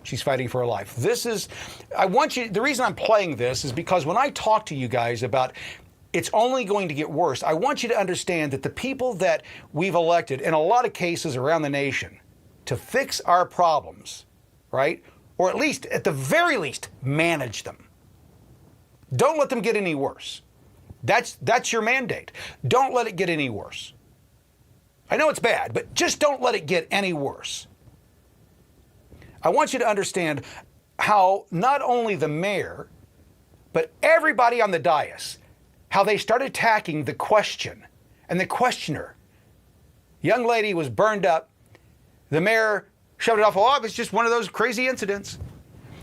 She's fighting for her life. The reason I'm playing this is because when I talk to you guys about it's only going to get worse, I want you to understand that the people that we've elected in a lot of cases around the nation to fix our problems, right? Or at least, at the very least, manage them. Don't let them get any worse. That's your mandate. Don't let it get any worse. I know it's bad, but just don't let it get any worse. I want you to understand how not only the mayor, but everybody on the dais, how they started attacking the question and the questioner. Young lady was burned up. The mayor shoved it off. Oh, it's just one of those crazy incidents.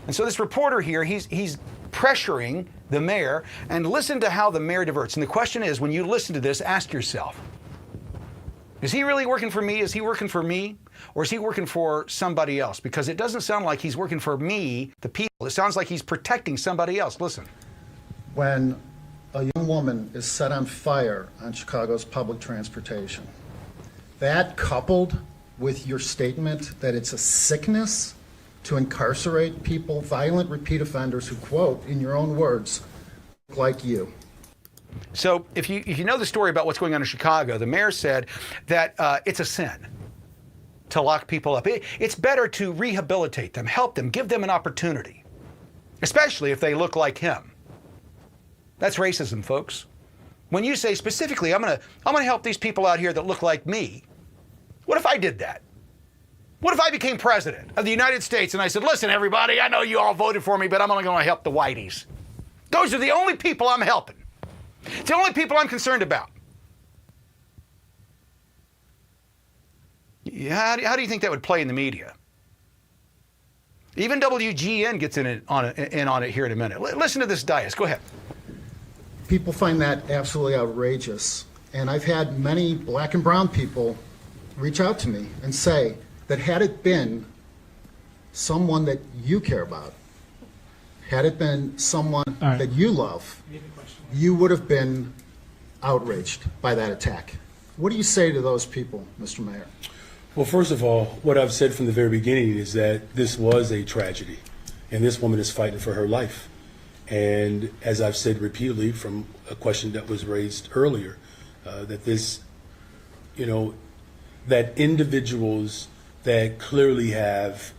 And so this reporter here, he's pressuring the mayor, and listen to how the mayor diverts. And the question is, when you listen to this, ask yourself, is he really working for me? Is he working for me? Or is he working for somebody else? Because it doesn't sound like he's working for me, the people. It sounds like he's protecting somebody else. Listen. When a young woman is set on fire on Chicago's public transportation, that coupled with your statement that it's a sickness to incarcerate people, violent repeat offenders who, quote, in your own words, look like you. So if you know the story about what's going on in Chicago, the mayor said that it's a sin to lock people up. It's better to rehabilitate them, help them, give them an opportunity, especially if they look like him. That's racism, folks. When you say specifically, I'm gonna help these people out here that look like me, what if I did that? What if I became president of the United States and I said, listen, everybody, I know you all voted for me, but I'm only going to help the whiteys. Those are the only people I'm helping. It's the only people I'm concerned about. How do you think that would play in the media? Even WGN gets in on it here in a minute. Listen to this dais. Go ahead. People find that absolutely outrageous. And I've had many black and brown people reach out to me and say that had it been someone that you care about, had it been someone that you love, you would have been outraged by that attack. What do you say to those people, Mr. Mayor? Well, first of all, what I've said from the very beginning is that this was a tragedy, and this woman is fighting for her life. And as I've said repeatedly from a question that was raised earlier, that this, that individuals that clearly have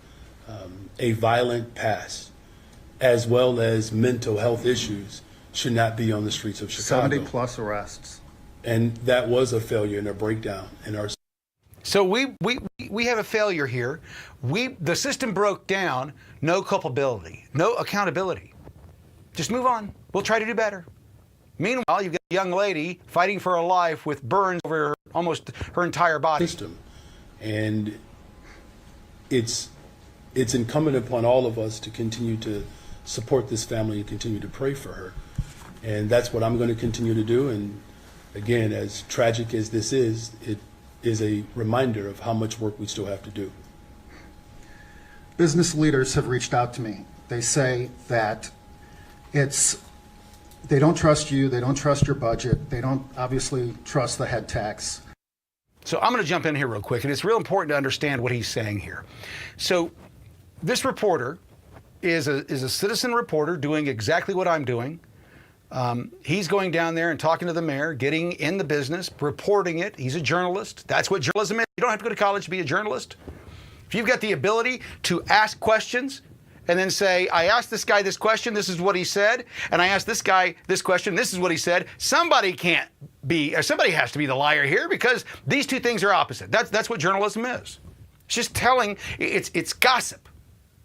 a violent past, as well as mental health issues, should not be on the streets of Chicago. 70 plus arrests. And that was a failure and a breakdown in our. So we have a failure here. The system broke down. No culpability, no accountability. Just move on. We'll try to do better. Meanwhile, you've got a young lady fighting for her life with burns over almost her entire body. System. And it's incumbent upon all of us to continue to support this family and continue to pray for her. And that's what I'm going to continue to do. And again, as tragic as this is, it is a reminder of how much work we still have to do. Business leaders have reached out to me. They say that they don't trust you, they don't trust your budget, they don't obviously trust the head tax. So I'm going to jump in here real quick, and it's real important to understand what he's saying here. So this reporter is a citizen reporter doing exactly what I'm doing. He's going down there and talking to the mayor, getting in the business, reporting it. He's a journalist. That's what journalism is. You don't have to go to college to be a journalist. If you've got the ability to ask questions and then say, I asked this guy this question, this is what he said, and I asked this guy this question, this is what he said, somebody has to be the liar here, because these two things are opposite. That's what journalism is. It's just telling, it's gossip.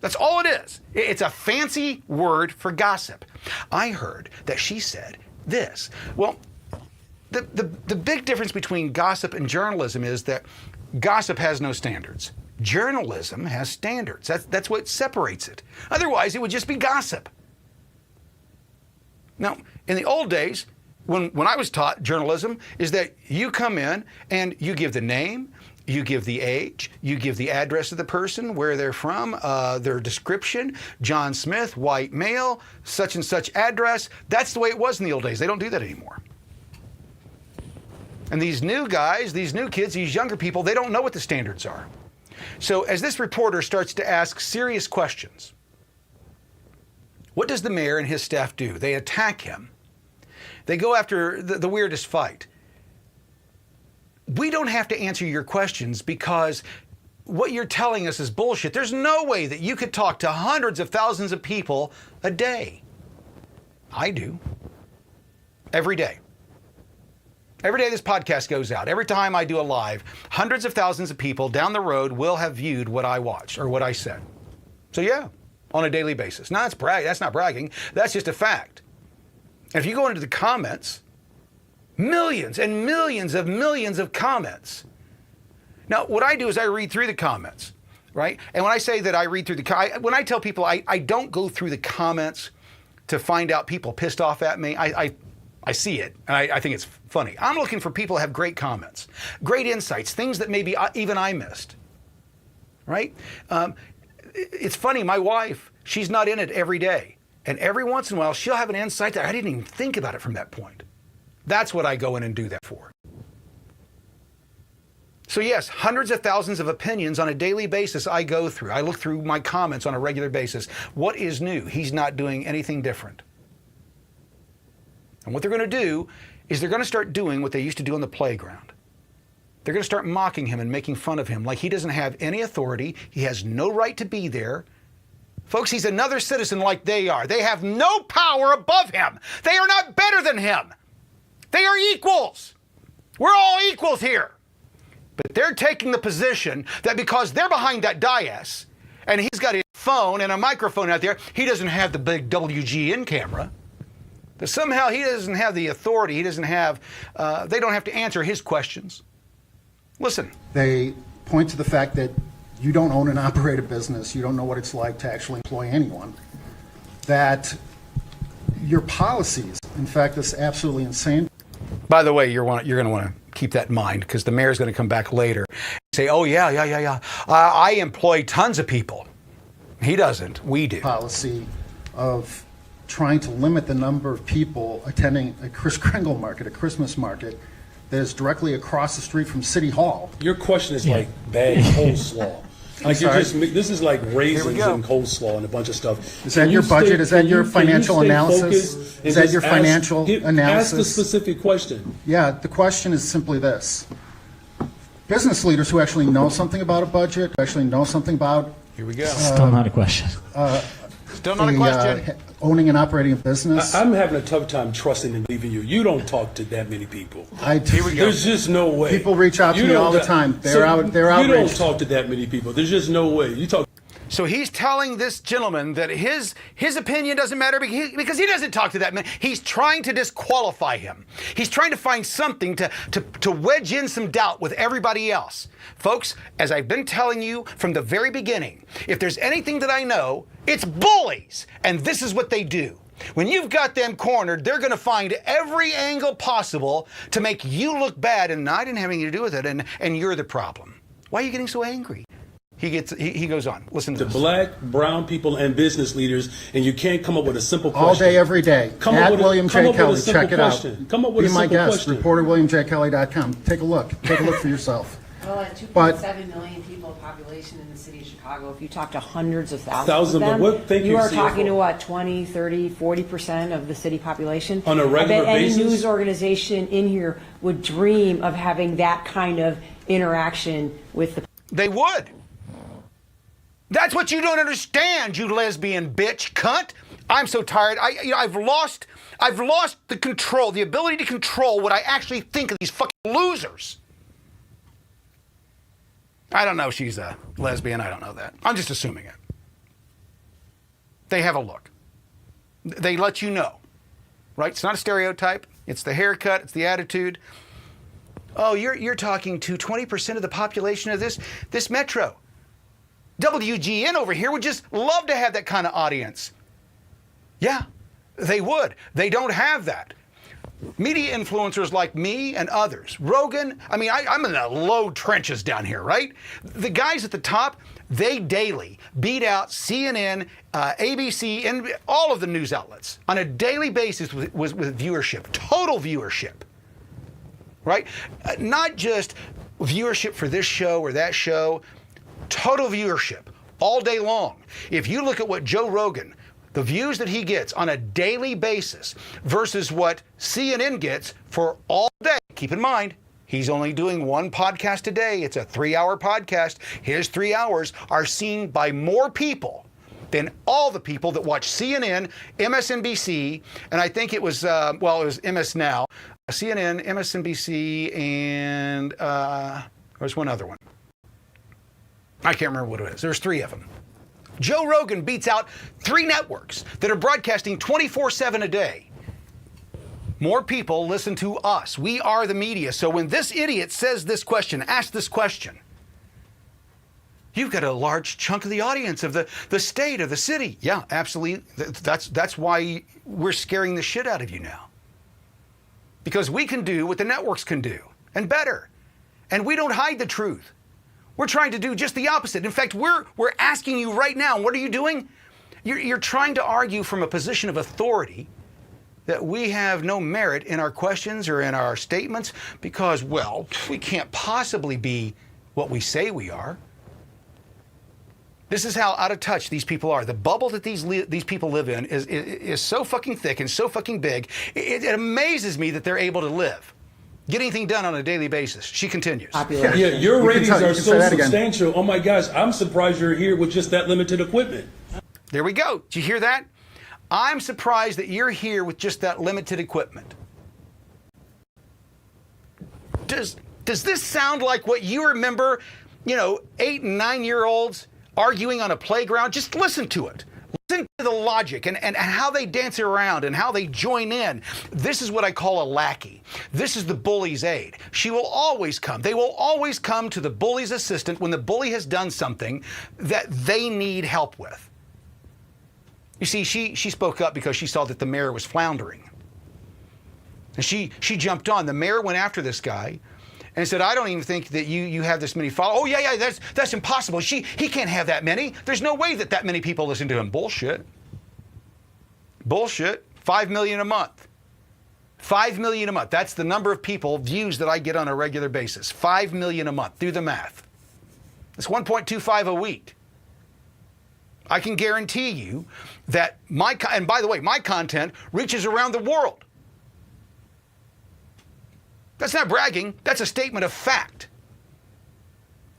That's all it is. It's a fancy word for gossip. I heard that she said this. Well, the big difference between gossip and journalism is that gossip has no standards. Journalism has standards. That's what separates it. Otherwise, it would just be gossip. Now, in the old days, when I was taught journalism, is that you come in and you give the name, You give the age, you give the address of the person, where they're from, their description, John Smith, white male, such and such address. That's the way it was in the old days. They don't do that anymore. And these new guys, these new kids, these younger people, they don't know what the standards are. So as this reporter starts to ask serious questions, what does the mayor and his staff do? They attack him. They go after the weirdest fight. We don't have to answer your questions because what you're telling us is bullshit. There's no way that you could talk to hundreds of thousands of people a day. I do. Every day. Every day this podcast goes out, every time I do a live, hundreds of thousands of people down the road will have viewed what I watched or what I said. So yeah, on a daily basis. Now that's not bragging, that's just a fact. And if you go into the comments, millions and millions of comments. Now, what I do is I read through the comments, right? And when I say that I read through when I tell people I don't go through the comments to find out people pissed off at me, I see it, and I think it's funny. I'm looking for people who have great comments, great insights, things that maybe even I missed, right? It's funny, my wife, she's not in it every day. And every once in a while, she'll have an insight that I didn't even think about it from that point. That's what I go in and do that for. So yes, hundreds of thousands of opinions on a daily basis I go through. I look through my comments on a regular basis. What is new? He's not doing anything different. And what they're going to do is they're going to start doing what they used to do on the playground. They're going to start mocking him and making fun of him like he doesn't have any authority. He has no right to be there. Folks, he's another citizen like they are. They have no power above him. They are not better than him. They are equals. We're all equals here. But they're taking the position that because they're behind that dais and he's got his phone and a microphone out there, he doesn't have the big WGN camera. That somehow he doesn't have the authority, he doesn't have, they don't have to answer his questions. Listen. They point to the fact that you don't own and operate a business, you don't know what it's like to actually employ anyone, that your policies, in fact, this absolutely insane. By the way, you're going to want to keep that in mind because the mayor's going to come back later and say, oh, yeah. I employ tons of people. He doesn't. We do. Policy of trying to limit the number of people attending a Kris Kringle market, a Christmas market, that is directly across the street from City Hall. Your question is like bad coleslaw. Like you're just, this is like raisins and coleslaw and a bunch of stuff. Is that your budget? Is that your financial analysis? Is that your financial analysis? Ask the specific question. Yeah, the question is simply this. Business leaders who actually know something about a budget, who actually know something about... Here we go. Still not a question. Still not a question. Owning and operating a business. I'm having a tough time trusting and believing you. You don't talk to that many people. Here we go. There's just no way. People reach out to me all the time. They're outraged. You don't talk to that many people. There's just no way. You talk. So he's telling this gentleman that his opinion doesn't matter because he doesn't talk to that man. He's trying to disqualify him. He's trying to find something to wedge in some doubt with everybody else. Folks, as I've been telling you from the very beginning, if there's anything that I know, it's bullies. And this is what they do. When you've got them cornered, they're going to find every angle possible to make you look bad. And I didn't have anything to do with it. And you're the problem. Why are you getting so angry? He goes on. Listen to this. Black, brown people, and business leaders, and you can't come up with a simple question. All day, every day. At William J. Kelly. Check it out. Come up with a simple question. Be my guest. ReporterWilliamJKelly.com. Take a look. Take a look for yourself. Well, at 2.7 million people population in the city of Chicago, if you talk to hundreds of thousands of them, you are talking to what, 20, 30, 40% of the city population? On a regular basis? Any news organization in here would dream of having that kind of interaction with the... They would. That's what you don't understand, you lesbian bitch cunt. I'm so tired. I've lost the control, the ability to control what I actually think of these fucking losers. I don't know if she's a lesbian. I don't know that. I'm just assuming it. They have a look. They let you know, right? It's not a stereotype. It's the haircut. It's the attitude. Oh, you're talking to 20% of the population of this metro. WGN over here would just love to have that kind of audience. Yeah, they would. They don't have that. Media influencers like me and others, Rogan, I mean, I'm in the low trenches down here, right? The guys at the top, they daily beat out CNN, ABC, and all of the news outlets on a daily basis with viewership, total viewership, right? Not just viewership for this show or that show, total viewership all day long. If you look at what Joe Rogan, the views that he gets on a daily basis versus what CNN gets for all day. Keep in mind, he's only doing one podcast a day. It's a 3-hour podcast. His 3 hours are seen by more people than all the people that watch CNN, MSNBC, and I think it was, it was MS Now, CNN, MSNBC, and there was one other one. I can't remember what it is. There's 3 of them. Joe Rogan beats out 3 networks that are broadcasting 24/7 a day. More people listen to us. We are the media. So when this idiot says this question, asks this question, you've got a large chunk of the audience of the state, of the city. Yeah, absolutely. That's why we're scaring the shit out of you now. Because we can do what the networks can do, and better. And we don't hide the truth. We're trying to do just the opposite. In fact, we're asking you right now, what are you doing? You're trying to argue from a position of authority that we have no merit in our questions or in our statements because, well, we can't possibly be what we say we are. This is how out of touch these people are. The bubble that these people live in is so fucking thick and so fucking big. It amazes me that they're able to live. Get anything done on a daily basis. She continues. Yeah, your ratings are so substantial. Oh my gosh, I'm surprised you're here with just that limited equipment. There we go. Did you hear that? I'm surprised that you're here with just that limited equipment. Does this sound like what you remember, 8 and 9-year-olds arguing on a playground? Just listen to it. Listen to the logic and how they dance around and how they join in. This is what I call a lackey. This is the bully's aide. She will always come. They will always come to the bully's assistant when the bully has done something that they need help with. You see, she spoke up because she saw that the mayor was floundering. And she jumped on. The mayor went after this guy and said, I don't even think that you have this many followers. Oh, yeah, that's impossible. He can't have that many. There's no way that many people listen to him. Bullshit. Bullshit. 5 million a month. 5 million a month. That's the number of views that I get on a regular basis. 5 million a month. Do the math. It's 1.25 a week. I can guarantee you that and by the way, my content reaches around the world. That's not bragging. That's a statement of fact.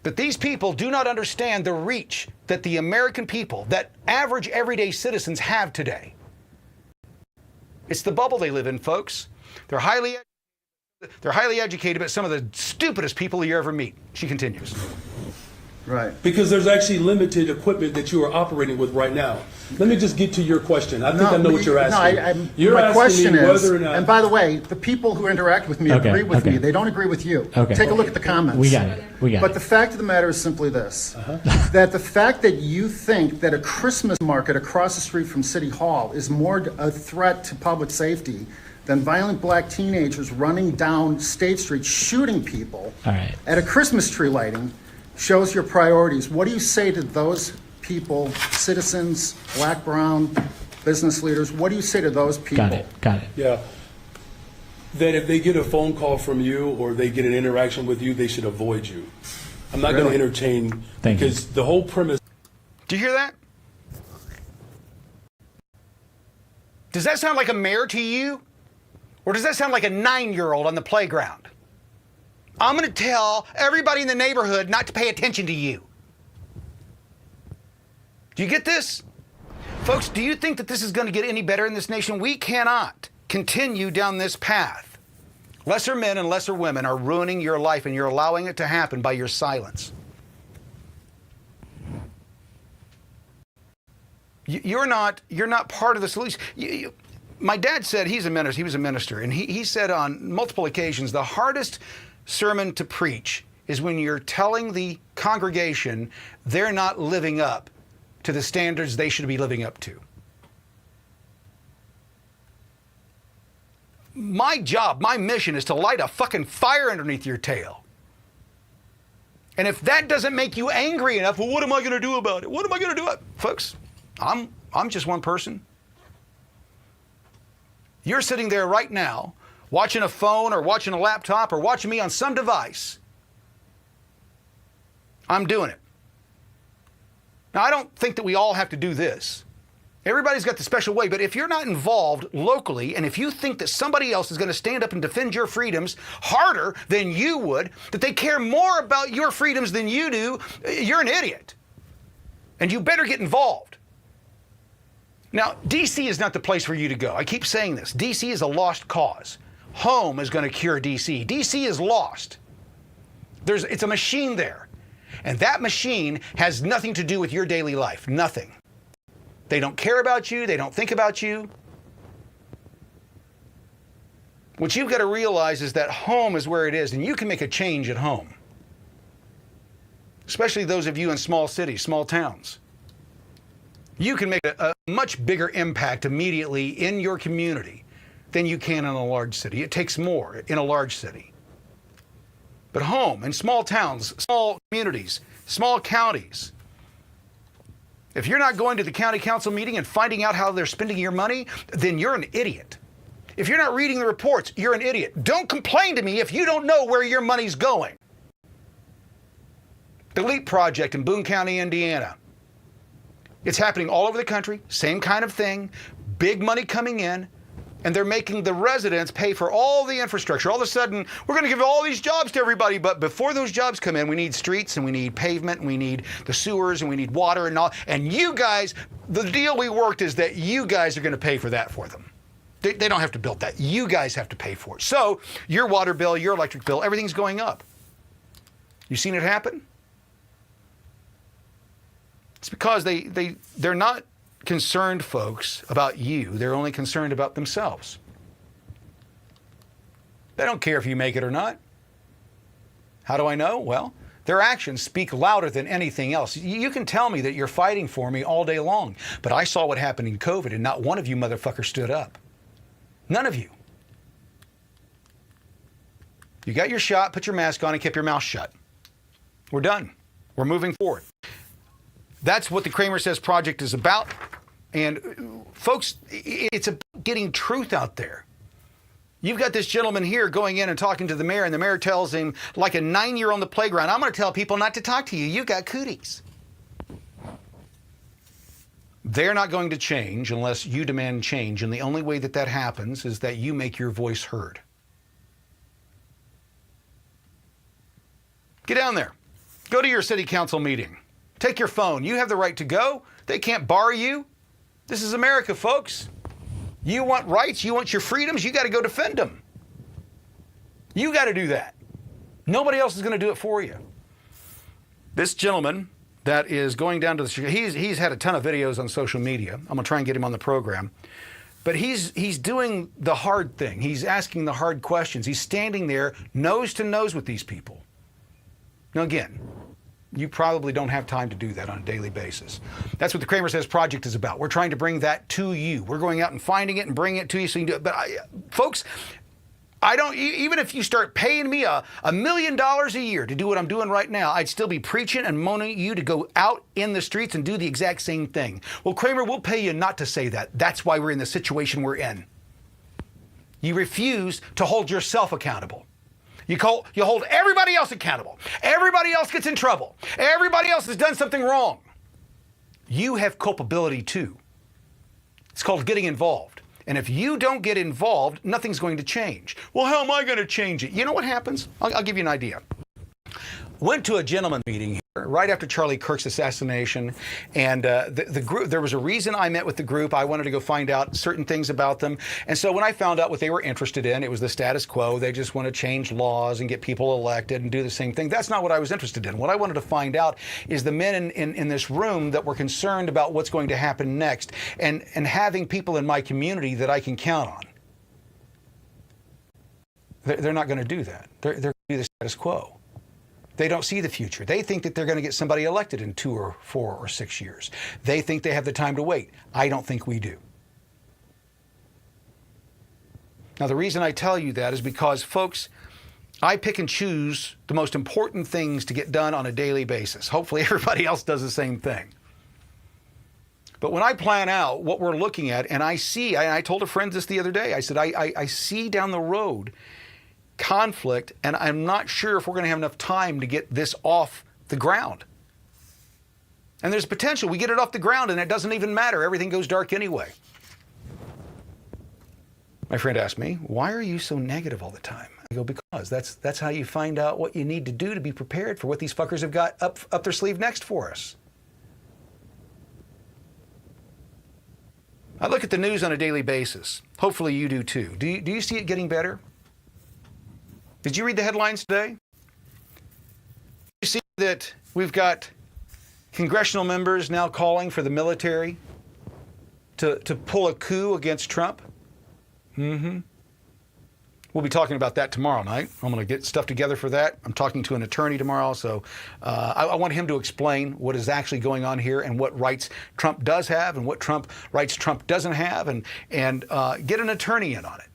But these people do not understand the reach that the American people, that average everyday citizens have today. It's the bubble they live in, folks. They're highly educated, but some of the stupidest people you ever meet. She continues. Right. Because there's actually limited equipment that you are operating with right now. Let me just get to your question. I think I know what you're asking. My question is, whether or not, and by the way, the people who interact with me agree with me. They don't agree with you. Take a look at the comments. We got it. But the fact of the matter is simply this, that the fact that you think that a Christmas market across the street from City Hall is more a threat to public safety than violent black teenagers running down State Street shooting people at a Christmas tree lighting shows your priorities. What do you say to those people, citizens, black, brown, business leaders? What do you say to those people? Got it. Yeah. That if they get a phone call from you or they get an interaction with you, they should avoid you. I'm not going to entertain because the whole premise. Do you hear that? Does that sound like a mayor to you? Or does that sound like a 9-year-old on the playground? I'm going to tell everybody in the neighborhood not to pay attention to you. Do you get this? Folks, do you think that this is going to get any better in this nation? We cannot continue down this path. Lesser men and lesser women are ruining your life, and you're allowing it to happen by your silence. You're not part of the solution. My dad said he was a minister, and he said on multiple occasions the hardest sermon to preach is when you're telling the congregation they're not living up to the standards they should be living up to. my job, my mission is to light a fucking fire underneath your tail. And if that doesn't make you angry enough, well, what am I going to do about it? What am I going to do about it? Folks, I'm just one person. You're sitting there right now watching a phone or watching a laptop or watching me on some device. I'm doing it. Now, I don't think that we all have to do this. Everybody's got the special way, but if you're not involved locally, and if you think that somebody else is going to stand up and defend your freedoms harder than you would, that they care more about your freedoms than you do, you're an idiot. And you better get involved. Now, D.C. is not the place for you to go. I keep saying this. D.C. is a lost cause. Home is going to cure D.C. D.C. is lost. It's a machine there. And that machine has nothing to do with your daily life. Nothing. They don't care about you. They don't think about you. What you've got to realize is that home is where it is, and you can make a change at home. Especially those of you in small cities, small towns. You can make a much bigger impact immediately in your community than you can in a large city. It takes more in a large city. But home, in small towns, small communities, small counties, if you're not going to the county council meeting and finding out how they're spending your money, then you're an idiot. If you're not reading the reports, you're an idiot. Don't complain to me if you don't know where your money's going. The LEAP project in Boone County, Indiana. It's happening all over the country, same kind of thing, big money coming in, and they're making the residents pay for all the infrastructure. All of a sudden, we're going to give all these jobs to everybody, but before those jobs come in, we need streets, and we need pavement, and we need the sewers, and we need water and all. And you guys, the deal we worked is that you guys are going to pay for that for them. They don't have to build that. You guys have to pay for it. So your water bill, your electric bill, everything's going up. You seen it happen? It's because they're not concerned, folks, about you. They're only concerned about themselves. They don't care if you make it or not. How do I know? Well, their actions speak louder than anything else. You can tell me that you're fighting for me all day long, but I saw what happened in COVID, and not one of you motherfuckers stood up. None of you. You got your shot, put your mask on, and kept your mouth shut. We're done. We're moving forward. That's what the CramerSez project is about. And folks, it's about getting truth out there. You've got this gentleman here going in and talking to the mayor, and the mayor tells him, like a 9-year-old on the playground, I'm going to tell people not to talk to you. You got cooties. They're not going to change unless you demand change. And the only way that that happens is that you make your voice heard. Get down there. Go to your city council meeting. Take your phone. You have the right to go. They can't bar you. This is America, folks. You want rights, you want your freedoms, you got to go defend them. You got to do that. Nobody else is going to do it for you. This gentleman that is going down to the... He's had a ton of videos on social media. I'm going to try and get him on the program. But he's doing the hard thing. He's asking the hard questions. He's standing there nose to nose with these people. Now, again, you probably don't have time to do that on a daily basis. That's what the CramerSez project is about. We're trying to bring that to you. We're going out and finding it and bringing it to you so you can do it. But folks, I don't, even if you start paying me $1 million a year to do what I'm doing right now, I'd still be preaching and moaning at you to go out in the streets and do the exact same thing. Well, Kramer, we'll pay you not to say that. That's why we're in the situation we're in. You refuse to hold yourself accountable. You hold everybody else accountable. Everybody else gets in trouble. Everybody else has done something wrong. You have culpability too. It's called getting involved. And if you don't get involved, nothing's going to change. Well, how am I going to change it? You know what happens? I'll give you an idea. Went to a gentleman meeting here right after Charlie Kirk's assassination, and the group, there was a reason I met with the group. I wanted to go find out certain things about them. And so when I found out what they were interested in, it was the status quo. They just want to change laws and get people elected and do the same thing. That's not what I was interested in. What I wanted to find out is the men in this room that were concerned about what's going to happen next, and having people in my community that I can count on. They're not going to do that. They're going to do the status quo. They don't see the future. They think that they're going to get somebody elected in 2 or 4 or 6 years. They think they have the time to wait. I don't think we do. Now, the reason I tell you that is because, folks, I pick and choose the most important things to get done on a daily basis. Hopefully everybody else does the same thing. But when I plan out what we're looking at, and I see, I told a friend this the other day, I said, I see down the road conflict, and I'm not sure if we're going to have enough time to get this off the ground. And there's potential. We get it off the ground, and it doesn't even matter. Everything goes dark anyway. My friend asked me, why are you so negative all the time? I go, because that's how you find out what you need to do to be prepared for what these fuckers have got up their sleeve next for us. I look at the news on a daily basis. Hopefully you do too. Do you see it getting better? Did you read the headlines today? You see that we've got congressional members now calling for the military to pull a coup against Trump? We'll be talking about that tomorrow night. I'm going to get stuff together for that. I'm talking to an attorney tomorrow, so I want him to explain what is actually going on here and what rights Trump does have and what rights Trump doesn't have, and get an attorney in on it,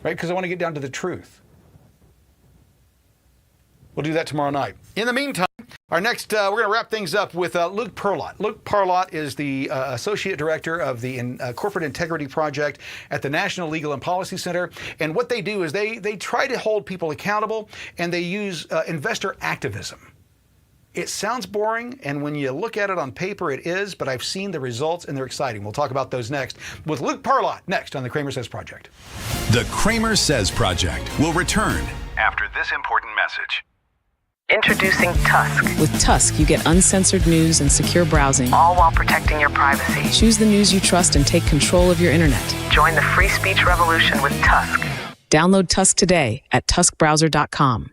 right? Because I want to get down to the truth. We'll do that tomorrow night. In the meantime, our next, we're going to wrap things up with Luke Perlott. Luke Perlott is the Associate Director of the Corporate Integrity Project at the National Legal and Policy Center. And what they do is they try to hold people accountable, and they use investor activism. It sounds boring, and when you look at it on paper, it is, but I've seen the results, and they're exciting. We'll talk about those next with Luke Perlott, next on the CramerSez Project. The CramerSez Project will return after this important message. Introducing Tusk. With Tusk, you get uncensored news and secure browsing, all while protecting your privacy. Choose the news you trust and take control of your internet. Join the free speech revolution with Tusk. Download Tusk today at tuskbrowser.com.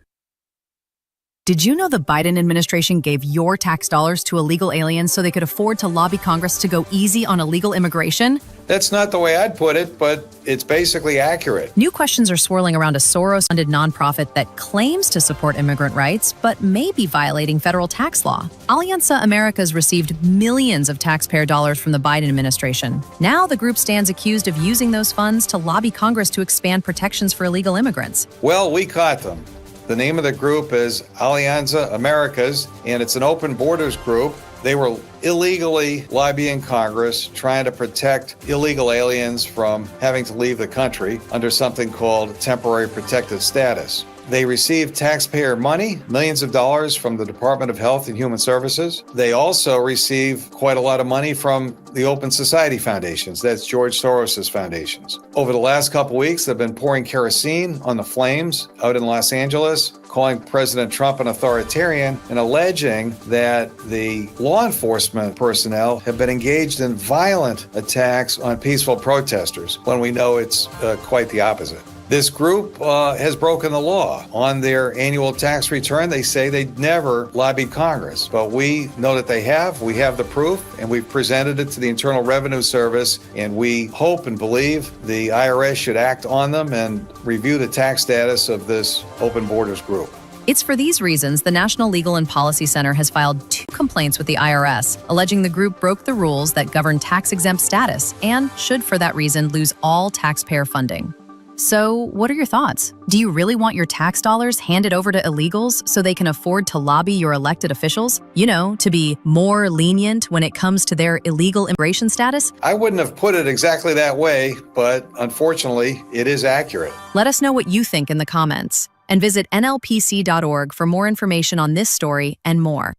Did you know the Biden administration gave your tax dollars to illegal aliens so they could afford to lobby Congress to go easy on illegal immigration? That's not the way I'd put it, but it's basically accurate. New questions are swirling around a Soros-funded nonprofit that claims to support immigrant rights, but may be violating federal tax law. Alianza Americas received millions of taxpayer dollars from the Biden administration. Now the group stands accused of using those funds to lobby Congress to expand protections for illegal immigrants. Well, we caught them. The name of the group is Alianza Americas, and it's an open borders group. They were illegally lobbying Congress, trying to protect illegal aliens from having to leave the country under something called temporary protected status. They received taxpayer money, millions of dollars from the Department of Health and Human Services. They also receive quite a lot of money from the Open Society Foundations. That's George Soros's foundations. Over the last couple weeks, they've been pouring kerosene on the flames out in Los Angeles, calling President Trump an authoritarian and alleging that the law enforcement personnel have been engaged in violent attacks on peaceful protesters, when we know it's quite the opposite. This group has broken the law. On their annual tax return, they say they never lobbied Congress, but we know that they have. We have the proof, and we've presented it to the Internal Revenue Service, and we hope and believe the IRS should act on them and review the tax status of this open borders group. It's for these reasons the National Legal and Policy Center has filed 2 complaints with the IRS, alleging the group broke the rules that govern tax-exempt status and should, for that reason, lose all taxpayer funding. So, what are your thoughts? Do you really want your tax dollars handed over to illegals so they can afford to lobby your elected officials? You know, to be more lenient when it comes to their illegal immigration status? I wouldn't have put it exactly that way, but unfortunately, it is accurate. Let us know what you think in the comments, and visit nlpc.org for more information on this story and more.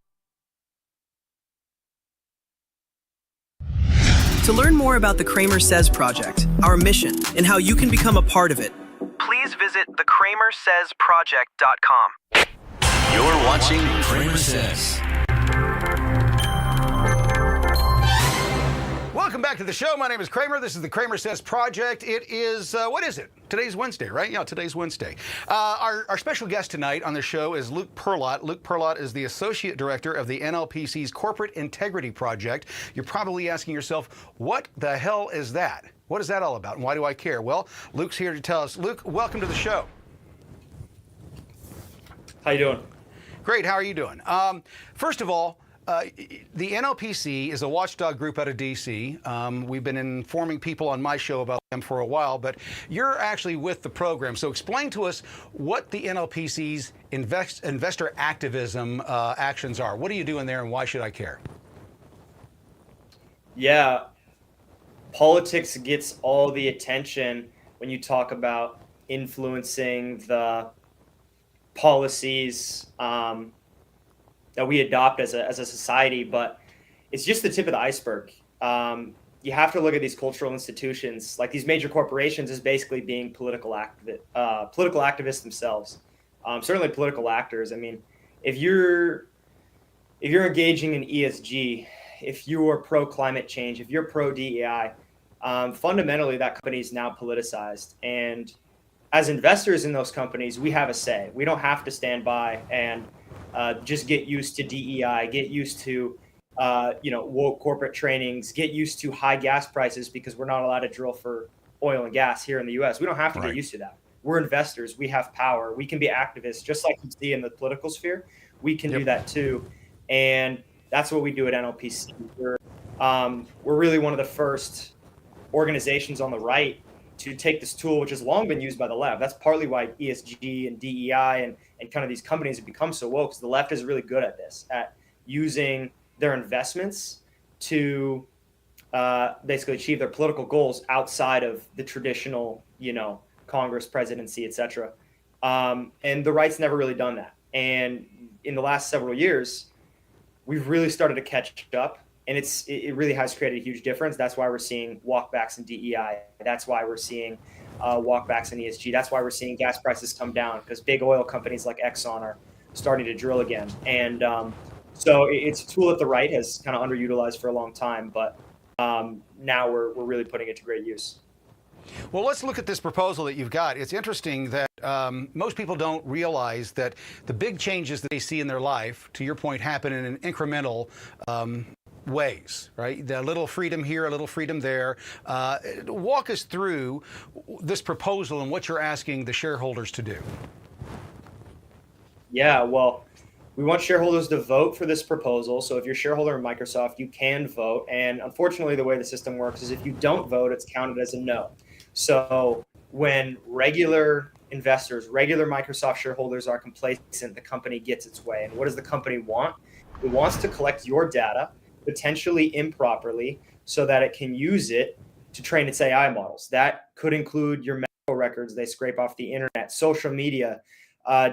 To learn more about the CramerSez Project, our mission, and how you can become a part of it, please visit thecramersezproject.com. You're watching CramerSez. Welcome back to the show. My name is Kramer. This is the CramerSez Project. It is, what is it? Today's Wednesday, right? Yeah, today's Wednesday. Our special guest tonight on the show is Luke Perlott. Luke Perlott is the Associate Director of the NLPC's Corporate Integrity Project. You're probably asking yourself, what the hell is that? What is that all about, and why do I care? Well, Luke's here to tell us. Luke, welcome to the show. How you doing? Great. How are you doing? First of all, The NLPC is a watchdog group out of D.C. We've been informing people on my show about them for a while, but you're actually with the program. So explain to us what the NLPC's investor activism actions are. What are you doing there, and why should I care? Yeah, politics gets all the attention when you talk about influencing the policies that we adopt as a society, but it's just the tip of the iceberg. You have to look at these cultural institutions, like these major corporations, as basically being political activists themselves. Certainly political actors. I mean, if you're engaging in ESG, if you are pro climate change, if you're pro DEI, fundamentally that company is now politicized. And as investors in those companies, we have a say. We don't have to stand by and just get used to DEI, get used to woke corporate trainings, get used to high gas prices because we're not allowed to drill for oil and gas here in the US. We don't have to get used to that. We're investors. We have power. We can be activists, just like you see in the political sphere. We can do that too. And that's what we do at NLPC. We're really one of the first organizations on the right to take this tool, which has long been used by the left. That's partly why ESG and DEI and kind of these companies have become so woke, because the left is really good at this, at using their investments to basically achieve their political goals outside of the traditional, Congress, presidency, et cetera. And the right's never really done that. And in the last several years, we've really started to catch up. And it really has created a huge difference. That's why we're seeing walkbacks in DEI. That's why we're seeing walkbacks in ESG. That's why we're seeing gas prices come down, because big oil companies like Exxon are starting to drill again. And so it's a tool that the right has kind of underutilized for a long time, but now we're really putting it to great use. Well, let's look at this proposal that you've got. It's interesting that most people don't realize that the big changes that they see in their life, to your point, happen in an incremental ways, right? A little freedom here, a little freedom there. Walk us through this proposal and what you're asking the shareholders to do. Yeah, well, we want shareholders to vote for this proposal. So if you're a shareholder in Microsoft, you can vote. And unfortunately, the way the system works is if you don't vote, it's counted as a no. So when regular investors, regular Microsoft shareholders are complacent, the company gets its way. And what does the company want? It wants to collect your data, potentially improperly, so that it can use it to train its AI models. That could include your medical records they scrape off the internet, social media,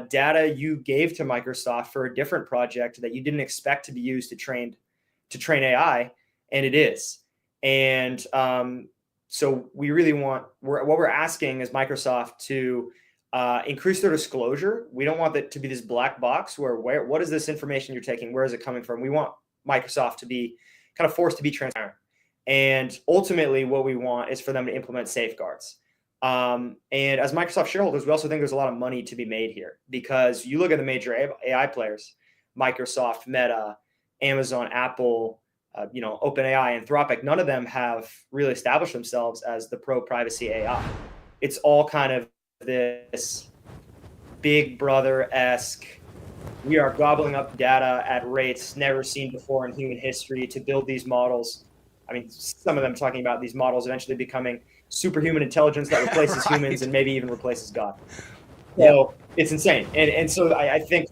data you gave to Microsoft for a different project that you didn't expect to be used to train AI, and it is. And so we really want, what we're asking is Microsoft to increase their disclosure. We don't want that to be this black box where what is this information you're taking? Where is it coming from? We want Microsoft to be kind of forced to be transparent. And ultimately what we want is for them to implement safeguards. And as Microsoft shareholders, we also think there's a lot of money to be made here, because you look at the major AI players, Microsoft, Meta, Amazon, Apple, OpenAI, Anthropic, none of them have really established themselves as the pro-privacy AI. It's all kind of this Big Brother-esque, we are gobbling up data at rates never seen before in human history to build these models. I mean, some of them talking about these models eventually becoming superhuman intelligence that replaces humans and maybe even replaces God. So it's insane. And so I think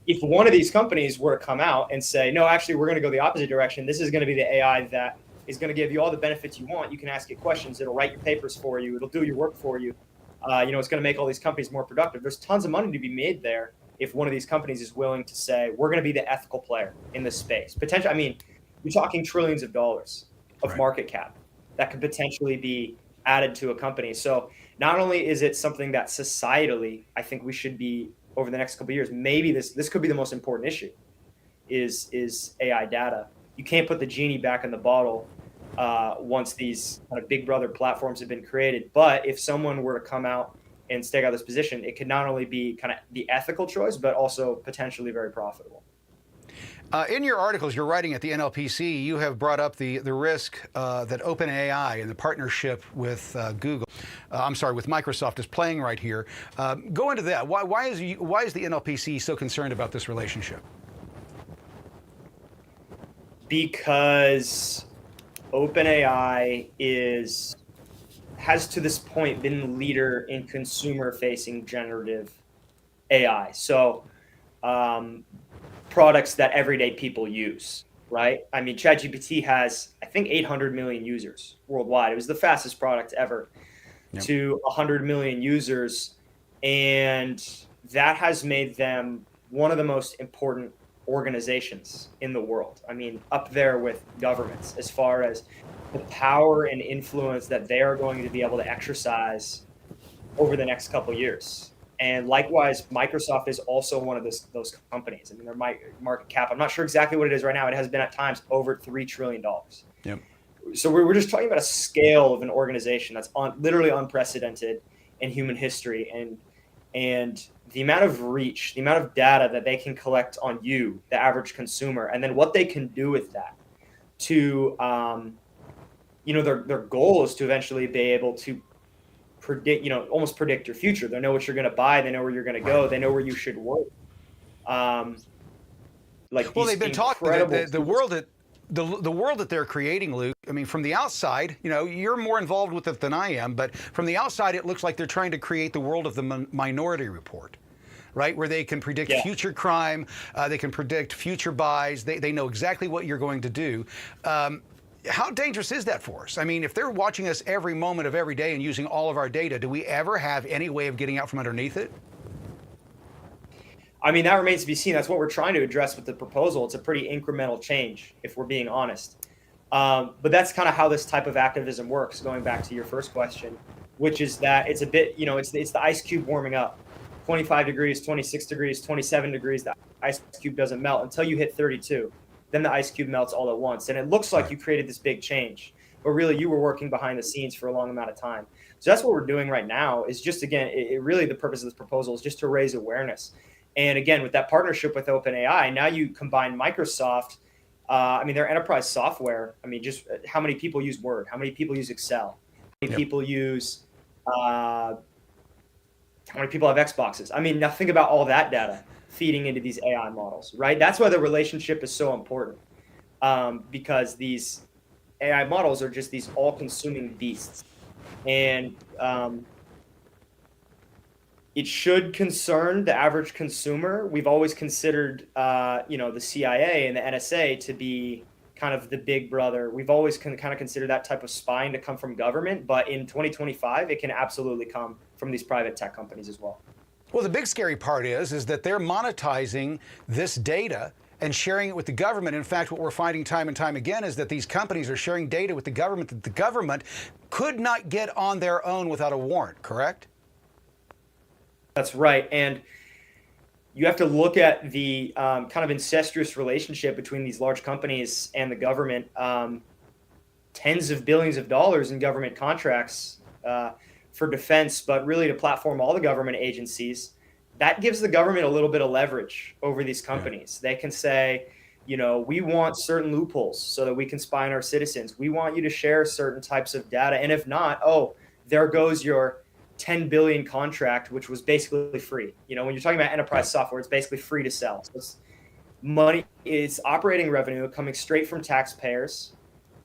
if one of these companies were to come out and say, no, actually, we're going to go the opposite direction. This is going to be the AI that is going to give you all the benefits you want. You can ask it questions. It'll write your papers for you. It'll do your work for you. It's going to make all these companies more productive. There's tons of money to be made there if one of these companies is willing to say, we're going to be the ethical player in this space. Potentially, I mean, you're talking trillions of dollars of market cap that could potentially be added to a company. So not only is it something that societally, I think we should be, over the next couple of years, maybe this could be the most important issue, is AI data. You can't put the genie back in the bottle once these kind of Big Brother platforms have been created. But if someone were to come out and stake out this position, it could not only be kind of the ethical choice, but also potentially very profitable. In your articles you're writing at the NLPC, you have brought up the risk that OpenAI and the partnership with with Microsoft is playing right here. Go into that. Why is the NLPC so concerned about this relationship? Because OpenAI has to this point been the leader in consumer-facing generative AI. So products that everyday people use, right? I mean, ChatGPT has, I think, 800 million users worldwide. It was the fastest product ever to 100 million users. And that has made them one of the most important organizations in the world. I mean, up there with governments as far as the power and influence that they are going to be able to exercise over the next couple of years. And likewise, Microsoft is also one of those companies. I mean, their market cap, I'm not sure exactly what it is right now. It has been at times over $3 trillion. Yep. So we're just talking about a scale of an organization that's literally unprecedented in human history. And the amount of reach, the amount of data that they can collect on you, the average consumer, and then what they can do with that to, their goal is to eventually be able to predict, almost predict your future. They know what you're going to buy. They know where you're going to go. They know where you should work. They've been talking the world that they're creating, Luke. I mean, from the outside, you're more involved with it than I am, but from the outside, it looks like they're trying to create the world of the Minority Report, right? Where they can predict future crime, they can predict future buys. They know exactly what you're going to do. How dangerous is that for us? I mean, if they're watching us every moment of every day and using all of our data, do we ever have any way of getting out from underneath it? I mean, that remains to be seen. That's what we're trying to address with the proposal. It's a pretty incremental change, if we're being honest. But that's kind of how this type of activism works, going back to your first question, which is that it's a bit, it's the ice cube warming up. 25 degrees, 26 degrees, 27 degrees, the ice cube doesn't melt until you hit 32. Then the ice cube melts all at once. And it looks like you created this big change, but really you were working behind the scenes for a long amount of time. So that's what we're doing right now is just, again, really the purpose of this proposal is just to raise awareness. And again, with that partnership with OpenAI, now you combine Microsoft, their enterprise software. I mean, just how many people use Word? How many people use Excel? How many people use, how many people have Xboxes? I mean, now think about all that data feeding into these AI models, right? That's why the relationship is so important, because these AI models are just these all-consuming beasts. And it should concern the average consumer. We've always considered, the CIA and the NSA to be kind of the big brother. We've always kind of considered that type of spying to come from government. But in 2025, it can absolutely come from these private tech companies as well. Well, the big scary part is that they're monetizing this data and sharing it with the government. In fact, what we're finding time and time again is that these companies are sharing data with the government that the government could not get on their own without a warrant, correct? That's right. And you have to look at the kind of incestuous relationship between these large companies and the government. Tens of billions of dollars in government contracts for defense, but really to platform all the government agencies. That gives the government a little bit of leverage over these companies. They can say, we want certain loopholes so that we can spy on our citizens. We want you to share certain types of data. And if not, there goes your 10 billion contract, which was basically free. When you're talking about enterprise software, it's basically free to sell. So it's money, it's operating revenue coming straight from taxpayers,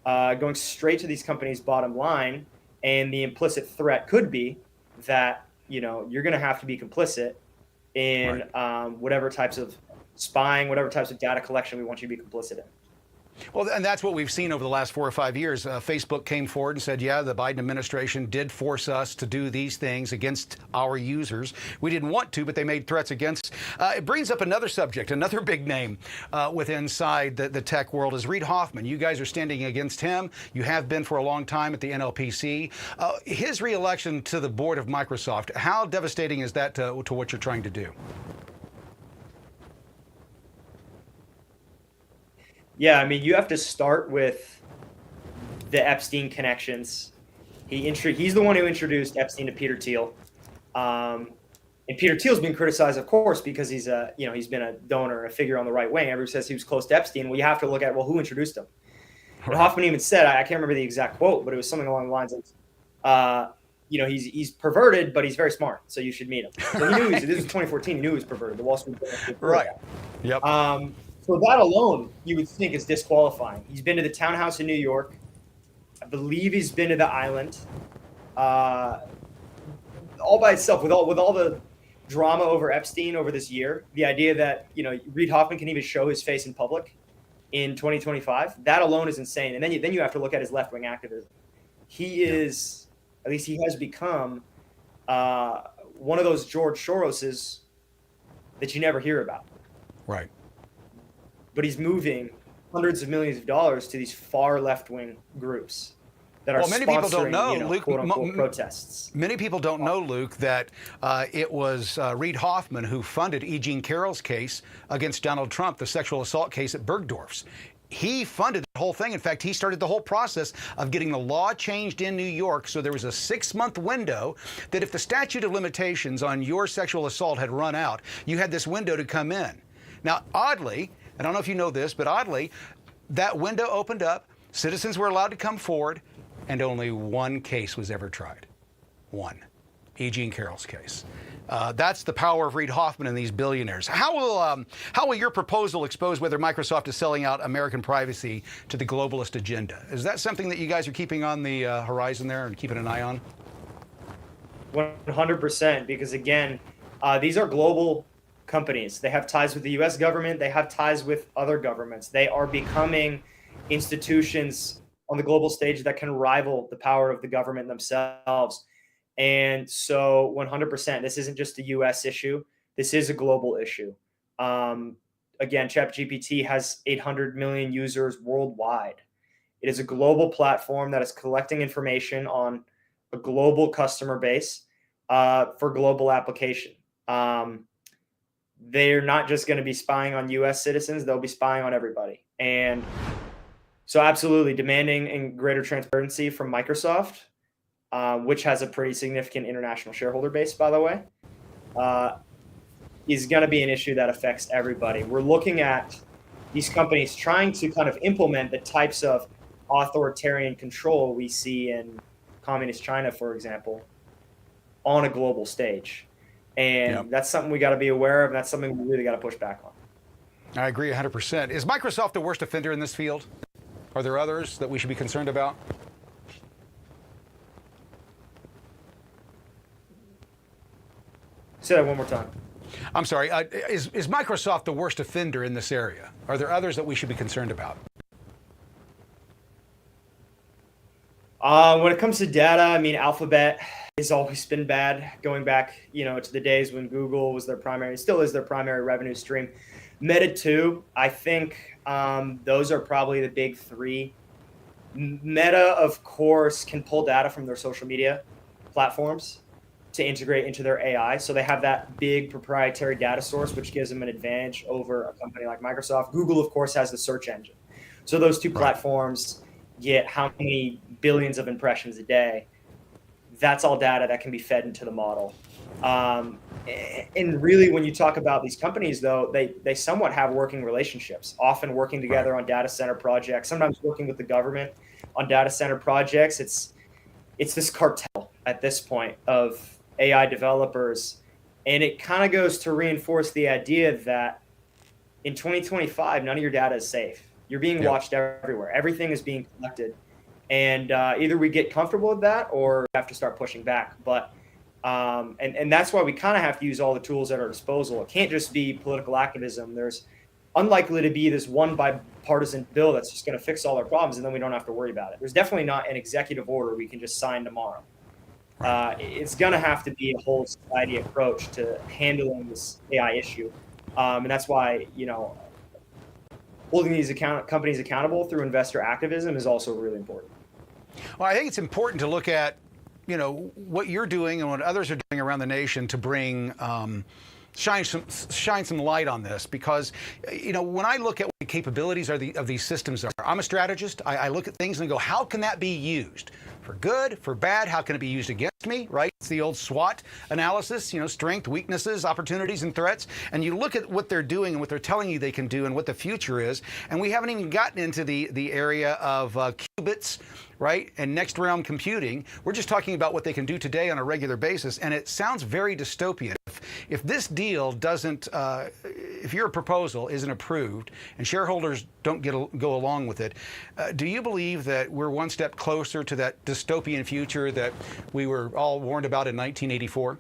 going straight to these companies' bottom line. And the implicit threat could be that, you're going to have to be complicit in whatever types of spying, whatever types of data collection we want you to be complicit in. Well, and that's what we've seen over the last 4 or 5 years. Facebook came forward and said, the Biden administration did force us to do these things against our users. We didn't want to, but they made threats against. It brings up another subject, another big name inside the tech world is Reid Hoffman. You guys are standing against him. You have been for a long time at the NLPC. His reelection to the board of Microsoft, how devastating is that to what you're trying to do? Yeah, you have to start with the Epstein connections. He's the one who introduced Epstein to Peter Thiel. And Peter Thiel's been criticized, of course, because he's been a donor, a figure on the right wing. Everyone says he was close to Epstein. Well, you have to look at, who introduced him? And Hoffman even said, I can't remember the exact quote, but it was something along the lines of, he's perverted, but he's very smart, so you should meet him. So he knew, this was 2014, he knew he was perverted. The Wall Street Journal. Right. Yep. So that alone, you would think is disqualifying. He's been to the townhouse in New York. I believe he's been to the island. All by itself, with all the drama over Epstein over this year, the idea that, Reid Hoffman can even show his face in public in 2025, that alone is insane. And then you have to look at his left-wing activism. He is, at least he has become, one of those George Soroses that you never hear about. Right. But he's moving hundreds of millions of dollars to these far left-wing groups that are many people don't know, Luke, quote-unquote protests. Many people don't know, Luke, that it was Reid Hoffman who funded E. Jean Carroll's case against Donald Trump, the sexual assault case at Bergdorf's. He funded the whole thing. In fact, he started the whole process of getting the law changed in New York. So there was a 6-month window that if the statute of limitations on your sexual assault had run out, you had this window to come in. Now, oddly, I don't know if you know this, but oddly, that window opened up, citizens were allowed to come forward, and only one case was ever tried. One. E. Jean Carroll's case. That's the power of Reid Hoffman and these billionaires. How will your proposal expose whether Microsoft is selling out American privacy to the globalist agenda? Is that something that you guys are keeping on the horizon there and keeping an eye on? 100%, because again, these are global companies. They have ties with the U.S. government. They have ties with other governments. They are becoming institutions on the global stage that can rival the power of the government themselves. And so 100%, this isn't just a U.S. issue. This is a global issue. Again, ChatGPT has 800 million users worldwide. It is a global platform that is collecting information on a global customer base for global application. They're not just going to be spying on U.S. citizens. They'll be spying on everybody. And so absolutely demanding and greater transparency from Microsoft, which has a pretty significant international shareholder base, by the way, is going to be an issue that affects everybody. We're looking at these companies trying to kind of implement the types of authoritarian control we see in communist China, for example, on a global stage. And that's something we got to be aware of. And that's something we really got to push back on. I agree 100%. Is Microsoft the worst offender in this field? Are there others that we should be concerned about? Say that one more time. I'm sorry. Is Microsoft the worst offender in this area? Are there others that we should be concerned about? When it comes to data, I mean, Alphabet has always been bad, going back, to the days when Google was their primary, still is their primary revenue stream. Meta too, I think those are probably the big three. Meta, of course, can pull data from their social media platforms to integrate into their AI. So they have that big proprietary data source, which gives them an advantage over a company like Microsoft. Google, of course, has the search engine. So those two platforms get how many billions of impressions a day. That's all data that can be fed into the model. And really, when you talk about these companies, though, they somewhat have working relationships, often working together on data center projects, sometimes working with the government on data center projects. It's this cartel at this point of AI developers. And it kind of goes to reinforce the idea that in 2025, none of your data is safe. You're being watched everywhere. Everything is being collected. And either we get comfortable with that or we have to start pushing back. But and that's why we kind of have to use all the tools at our disposal. It can't just be political activism. There's unlikely to be this one bipartisan bill that's just going to fix all our problems and then we don't have to worry about it. There's definitely not an executive order we can just sign tomorrow. It's going to have to be a whole society approach to handling this AI issue. And that's why, holding these companies accountable through investor activism is also really important. Well, I think it's important to look at, what you're doing and what others are doing around the nation to bring, shine some light on this, because, when I look at what the capabilities of these systems are, I'm a strategist. I look at things and go, how can that be used? For good, for bad, how can it be used against me, right? It's the old SWOT analysis, strength, weaknesses, opportunities, and threats. And you look at what they're doing and what they're telling you they can do and what the future is. And we haven't even gotten into the area of qubits, right, and next round computing. We're just talking about what they can do today on a regular basis, and it sounds very dystopian. If this deal doesn't, if your proposal isn't approved and shareholders don't go along with it, do you believe that we're one step closer to that dystopian future that we were all warned about in 1984?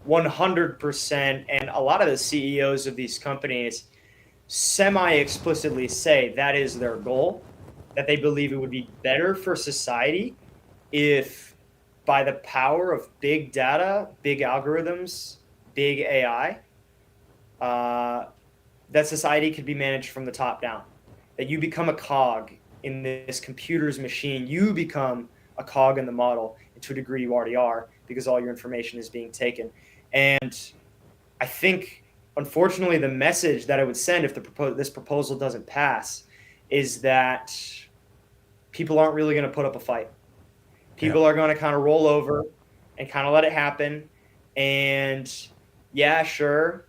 100%. And a lot of the CEOs of these companies semi-explicitly say that is their goal, that they believe it would be better for society if, by the power of big data, big algorithms, big AI, that society could be managed from the top down, that you become a cog in this computer's machine. You become a cog in the model, and to a degree you already are, because all your information is being taken. And I think, unfortunately, the message that it would send if this proposal doesn't pass is that people aren't really going to put up a fight. People are going to kind of roll over and kind of let it happen. And yeah, sure,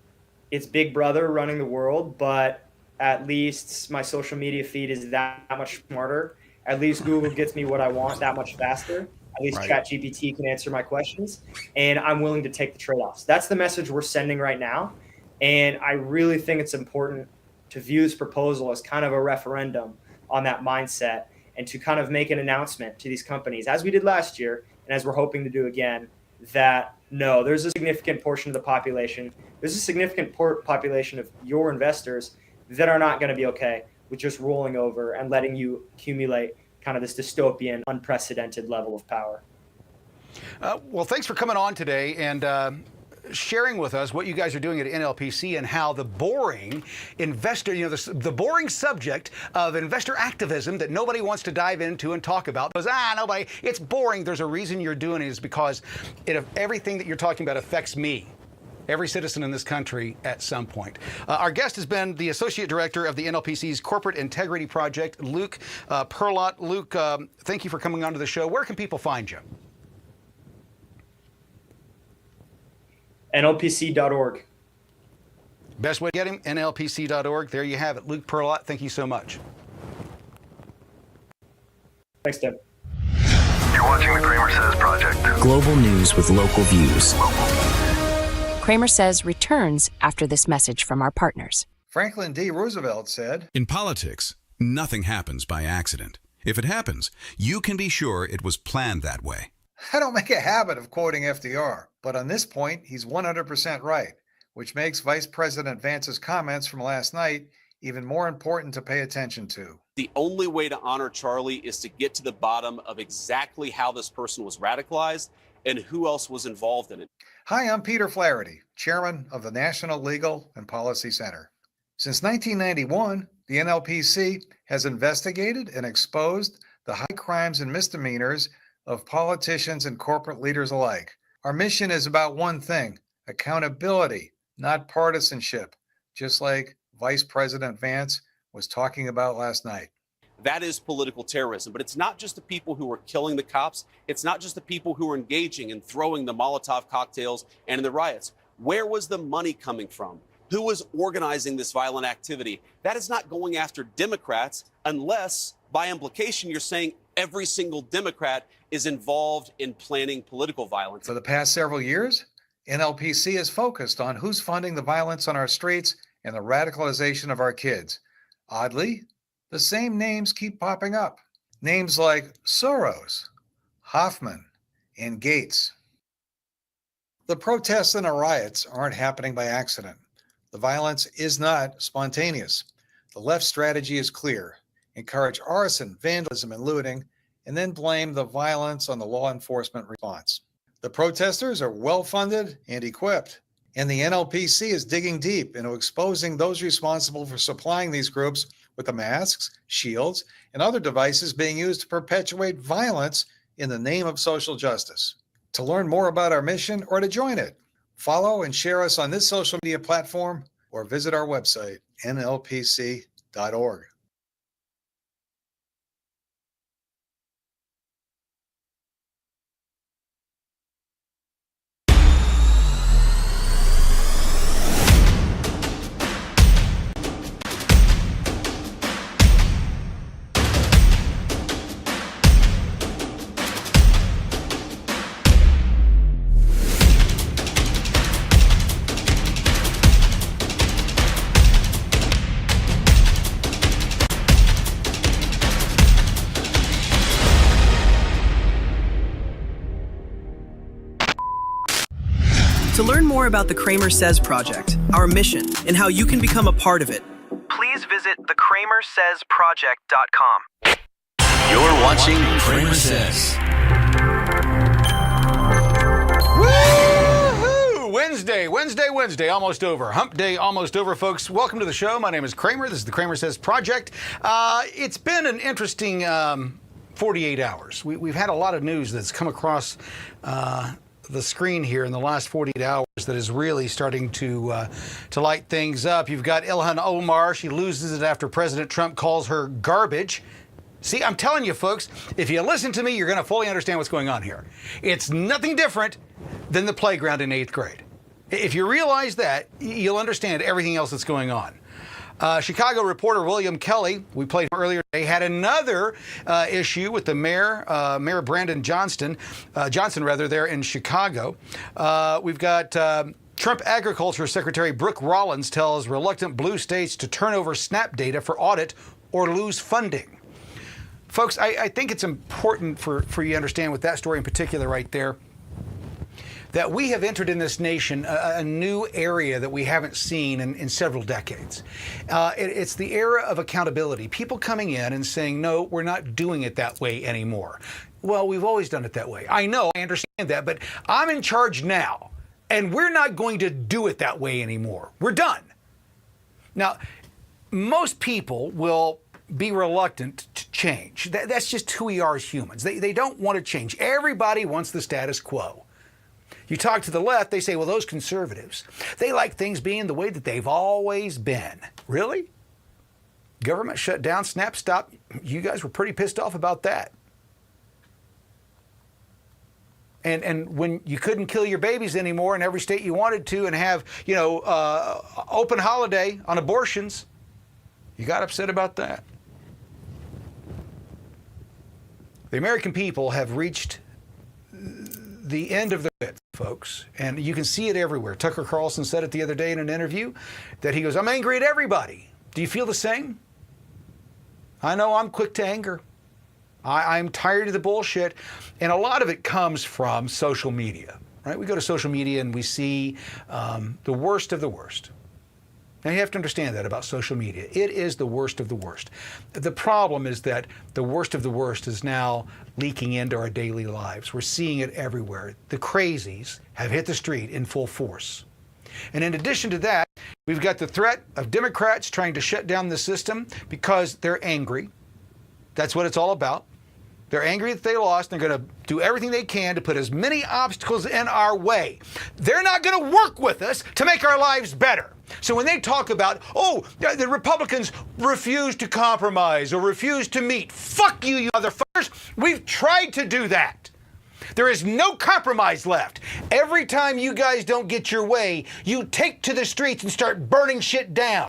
it's Big Brother running the world, but at least my social media feed is that much smarter. At least Google gets me what I want that much faster. At least ChatGPT can answer my questions, and I'm willing to take the trade-offs. That's the message we're sending right now. And I really think it's important to view this proposal as kind of a referendum on that mindset, and to kind of make an announcement to these companies, as we did last year, and as we're hoping to do again, that no, there's a significant portion of the population, there's a significant population of your investors that are not going to be okay with just rolling over and letting you accumulate kind of this dystopian, unprecedented level of power. Well, thanks for coming on today and sharing with us what you guys are doing at NLPC and how the boring investor, the boring subject of investor activism that nobody wants to dive into and talk about. Because, nobody, it's boring. There's a reason you're doing it, is because everything that you're talking about affects me, every citizen in this country at some point. Our guest has been the Associate Director of the NLPC's Corporate Integrity Project, Luke Perlott. Luke, thank you for coming on to the show. Where can people find you? NLPC.org. Best way to get him, NLPC.org. There you have it. Luke Perlott, thank you so much. Thanks, Tim. You're watching the CramerSez Project. Global news with local views. CramerSez returns after this message from our partners. Franklin D. Roosevelt said, In politics, nothing happens by accident. If it happens, you can be sure it was planned that way. I don't make a habit of quoting FDR, but on this point, he's 100% right, which makes Vice President Vance's comments from last night even more important to pay attention to. The only way to honor Charlie is to get to the bottom of exactly how this person was radicalized and who else was involved in it. Hi, I'm Peter Flaherty, Chairman of the National Legal and Policy Center. Since 1991, the NLPC has investigated and exposed the high crimes and misdemeanors of politicians and corporate leaders alike. Our mission is about one thing: accountability, not partisanship, just like Vice President Vance was talking about last night. That is political terrorism. But it's not just the people who are killing the cops. It's not just the people who are engaging in throwing the Molotov cocktails and in the riots. Where was the money coming from? Who was organizing this violent activity? That is not going after Democrats unless, by implication, you're saying every single Democrat is involved in planning political violence. For the past several years, NLPC has focused on who's funding the violence on our streets and the radicalization of our kids. Oddly, the same names keep popping up. Names like Soros, Hoffman, and Gates. The protests and the riots aren't happening by accident. The violence is not spontaneous. The left strategy is clear: encourage arson, vandalism, and looting, and then blame the violence on the law enforcement response. The protesters are well-funded and equipped, and the NLPC is digging deep into exposing those responsible for supplying these groups with the masks, shields, and other devices being used to perpetuate violence in the name of social justice. To learn more about our mission or to join it, follow and share us on this social media platform or visit our website, nlpc.org. To learn more about the CramerSez project, our mission, and how you can become a part of it, please visit thecramersezproject.com. You're watching CramerSez. Woo-hoo! Wednesday, almost over. Hump day, almost over, folks. Welcome to the show. My name is Kramer. This is the CramerSez Project. It's been an interesting 48 hours. We've had a lot of news that's come across the screen here in the last 48 hours that is really starting to light things up. You've got Ilhan Omar. She loses it after President Trump calls her garbage. See, I'm telling you, folks, if you listen to me, you're going to fully understand what's going on here. It's nothing different than the playground in 8th grade. If you realize that, you'll understand everything else that's going on. Chicago reporter William Kelly, we played him earlier today, had another issue with the mayor, Mayor Brandon Johnson, there in Chicago. We've got Trump Agriculture Secretary Brooke Rollins tells reluctant blue states to turn over SNAP data for audit or lose funding. Folks, I think it's important for you to understand with that story in particular right there, that we have entered in this nation a new area that we haven't seen in several decades. It's the era of accountability. People coming in and saying, no, we're not doing it that way anymore. Well, we've always done it that way. I know, I understand that, but I'm in charge now, and we're not going to do it that way anymore. We're done. Now, most people will be reluctant to change. That's just who we are as humans. They don't want to change. Everybody wants the status quo. You talk to the left, they say, well, those conservatives, they like things being the way that they've always been. Really? Government shut down, SNAP stopped. You guys were pretty pissed off about that. And when you couldn't kill your babies anymore in every state you wanted to and have, open holiday on abortions, you got upset about that. The American people have reached the end of their bit, folks, and you can see it everywhere. Tucker Carlson said it the other day in an interview that he goes, I'm angry at everybody. Do you feel the same? I know I'm quick to anger. I'm tired of the bullshit, and a lot of it comes from social media, right? We go to social media and we see the worst of the worst. Now, you have to understand that about social media. It is the worst of the worst. The problem is that the worst of the worst is now leaking into our daily lives. We're seeing it everywhere. The crazies have hit the street in full force. And in addition to that, we've got the threat of Democrats trying to shut down the system because they're angry. That's what it's all about. They're angry that they lost. They're going to do everything they can to put as many obstacles in our way. They're not going to work with us to make our lives better. So when they talk about, the Republicans refuse to compromise or refuse to meet, fuck you, you motherfuckers. We've tried to do that. There is no compromise left. Every time you guys don't get your way, you take to the streets and start burning shit down.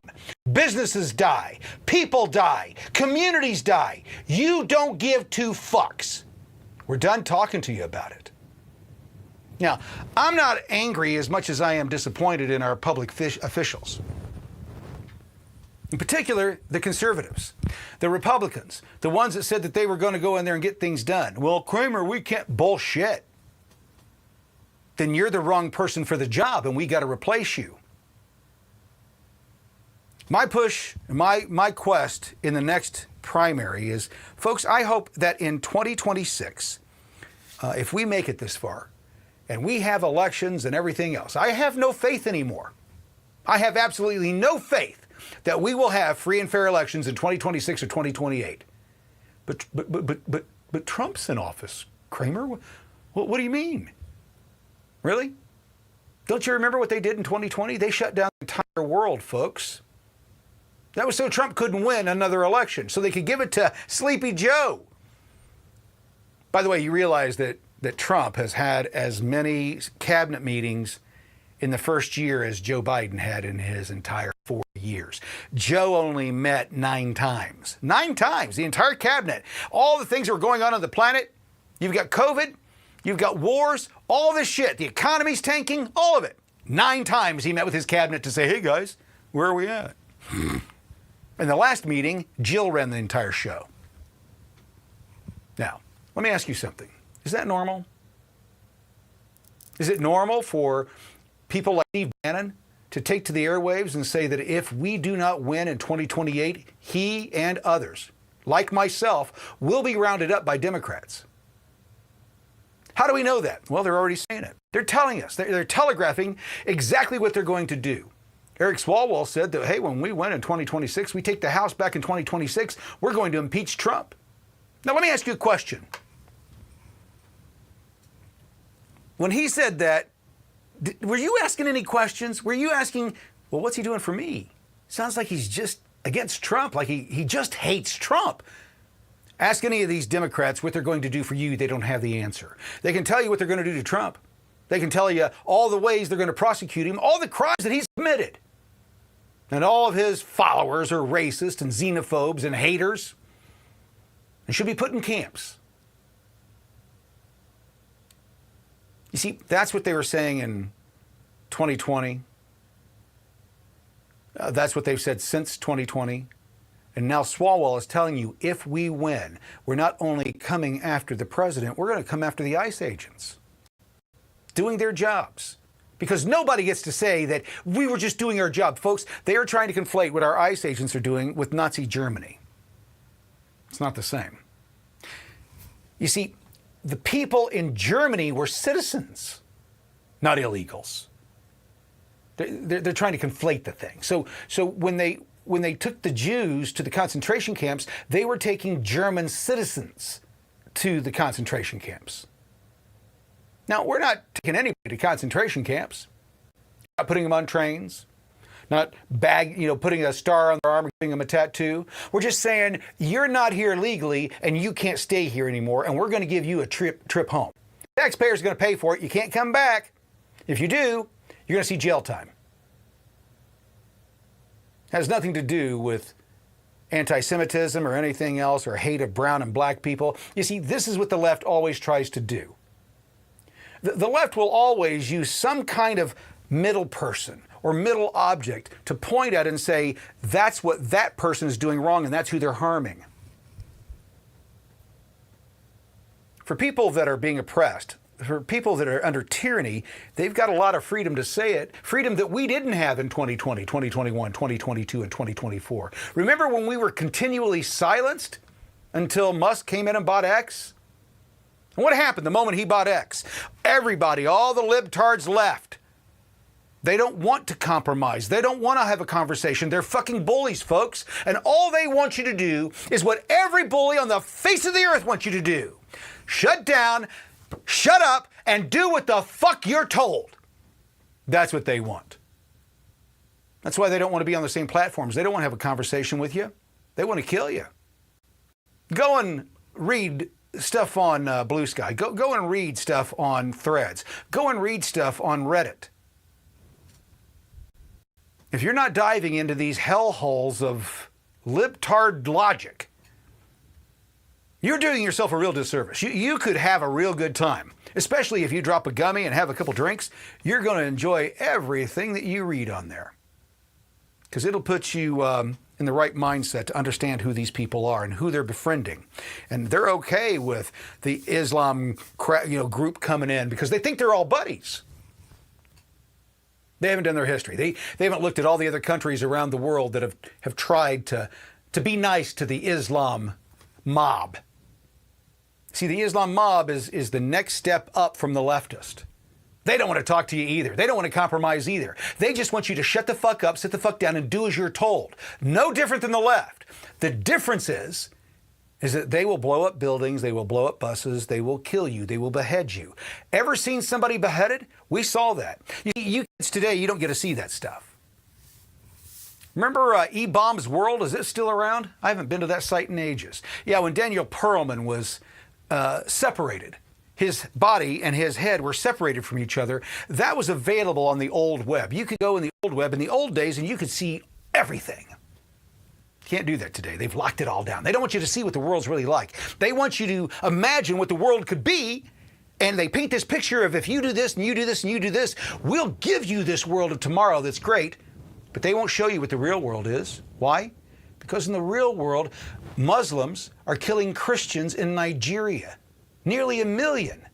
Businesses die. People die. Communities die. You don't give two fucks. We're done talking to you about it. Now, I'm not angry as much as I am disappointed in our public officials. In particular, the conservatives, the Republicans, the ones that said that they were going to go in there and get things done. Well, Kramer, we can't. Bullshit. Then you're the wrong person for the job, and we got to replace you. My push, my quest in the next primary is, folks, I hope that in 2026, if we make it this far, and we have elections and everything else, I have no faith anymore. I have absolutely no faith that we will have free and fair elections in 2026 or 2028. But Trump's in office, Kramer. What do you mean? Really? Don't you remember what they did in 2020? They shut down the entire world, folks. That was so Trump couldn't win another election, so they could give it to Sleepy Joe. By the way, you realize that Trump has had as many cabinet meetings in the first year as Joe Biden had in his entire 4 years. Joe only met 9 times. 9 times, the entire cabinet. All the things that were going on the planet. You've got COVID, you've got wars, all this shit. The economy's tanking, all of it. 9 times he met with his cabinet to say, hey guys, where are we at? In the last meeting, Jill ran the entire show. Now, let me ask you something. Is that normal? Is it normal for people like Steve Bannon to take to the airwaves and say that if we do not win in 2028, he and others, like myself, will be rounded up by Democrats. How do we know that? Well, they're already saying it. They're telling us. They're telegraphing exactly what they're going to do. Eric Swalwell said that, hey, when we win in 2026, we take the House back in 2026, we're going to impeach Trump. Now, let me ask you a question. When he said that, were you asking any questions? Were you asking, well, what's he doing for me? Sounds like he's just against Trump, like he just hates Trump. Ask any of these Democrats what they're going to do for you. They don't have the answer. They can tell you what they're going to do to Trump. They can tell you all the ways they're going to prosecute him, all the crimes that he's committed. And all of his followers are racist and xenophobes and haters and should be put in camps. You see, that's what they were saying in 2020. That's what they've said since 2020. And now Swalwell is telling you, if we win, we're not only coming after the president, we're going to come after the ICE agents doing their jobs. Because nobody gets to say that we were just doing our job. Folks, they are trying to conflate what our ICE agents are doing with Nazi Germany. It's not the same. You see, the people in Germany were citizens, not illegals. They're trying to conflate the thing. So when they took the Jews to the concentration camps, they were taking German citizens to the concentration camps. Now, we're not taking anybody to concentration camps, not putting them on trains, not putting a star on their arm and giving them a tattoo. We're just saying, you're not here legally and you can't stay here anymore, and we're going to give you a trip home. Taxpayers are going to pay for it. You can't come back. If you do, you're going to see jail time. It has nothing to do with anti-Semitism or anything else or hate of brown and black people. You see, this is what the left always tries to do. The left will always use some kind of middle person or middle object to point at and say, that's what that person is doing wrong and that's who they're harming. For people that are being oppressed, for people that are under tyranny, they've got a lot of freedom to say it, freedom that we didn't have in 2020, 2021, 2022, and 2024. Remember when we were continually silenced until Musk came in and bought X? And what happened the moment he bought X? Everybody, all the libtards left. They don't want to compromise. They don't want to have a conversation. They're fucking bullies, folks. And all they want you to do is what every bully on the face of the earth wants you to do. Shut down, shut up, and do what the fuck you're told. That's what they want. That's why they don't want to be on the same platforms. They don't want to have a conversation with you. They want to kill you. Go and read stuff on Blue Sky. Go and read stuff on Threads. Go and read stuff on Reddit. If you're not diving into these hellholes of libtard logic, you're doing yourself a real disservice. You could have a real good time, especially if you drop a gummy and have a couple drinks. You're going to enjoy everything that you read on there because it'll put you in the right mindset to understand who these people are and who they're befriending. And they're okay with the Islam group coming in because they think they're all buddies. They haven't done their history. They haven't looked at all the other countries around the world that have tried to be nice to the Islam mob. See, the Islam mob is the next step up from the leftist. They don't want to talk to you either. They don't want to compromise either. They just want you to shut the fuck up, sit the fuck down, and do as you're told. No different than the left. The difference is that they will blow up buildings, they will blow up buses, they will kill you, they will behead you. Ever seen somebody beheaded? We saw that. You kids today, you don't get to see that stuff. Remember E-Bombs World? Is it still around? I haven't been to that site in ages. Yeah, when Daniel Pearlman was separated, his body and his head were separated from each other. That was available on the old web. You could go in the old web in the old days and you could see everything. Can't do that today. They've locked it all down. They don't want you to see what the world's really like. They want you to imagine what the world could be, and they paint this picture of if you do this and you do this and you do this, we'll give you this world of tomorrow that's great, but they won't show you what the real world is. Why? Because in the real world, Muslims are killing Christians in Nigeria. Nearly 1 million.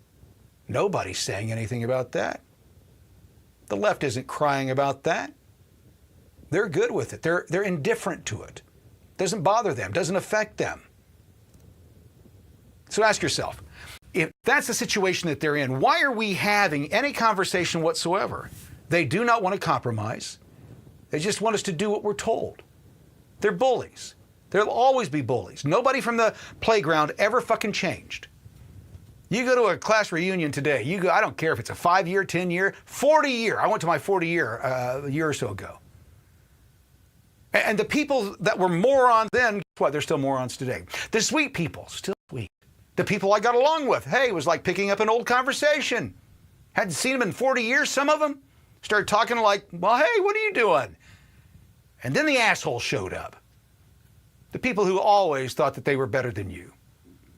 Nobody's saying anything about that. The left isn't crying about that. They're good with it. They're indifferent to it. Doesn't bother them, doesn't affect them. So ask yourself, if that's the situation that they're in, why are we having any conversation whatsoever? They do not want to compromise. They just want us to do what we're told. They're bullies. There'll always be bullies. Nobody from the playground ever fucking changed. You go to a class reunion today, I don't care if it's a 5-year, 10-year, 40-year. I went to my 40-year a year or so ago. And the people that were morons then, guess what? They're still morons today. The sweet people, still sweet. The people I got along with, hey, it was like picking up an old conversation. Hadn't seen them in 40 years, some of them. Started talking like, well, hey, what are you doing? And then the assholes showed up. The people who always thought that they were better than you.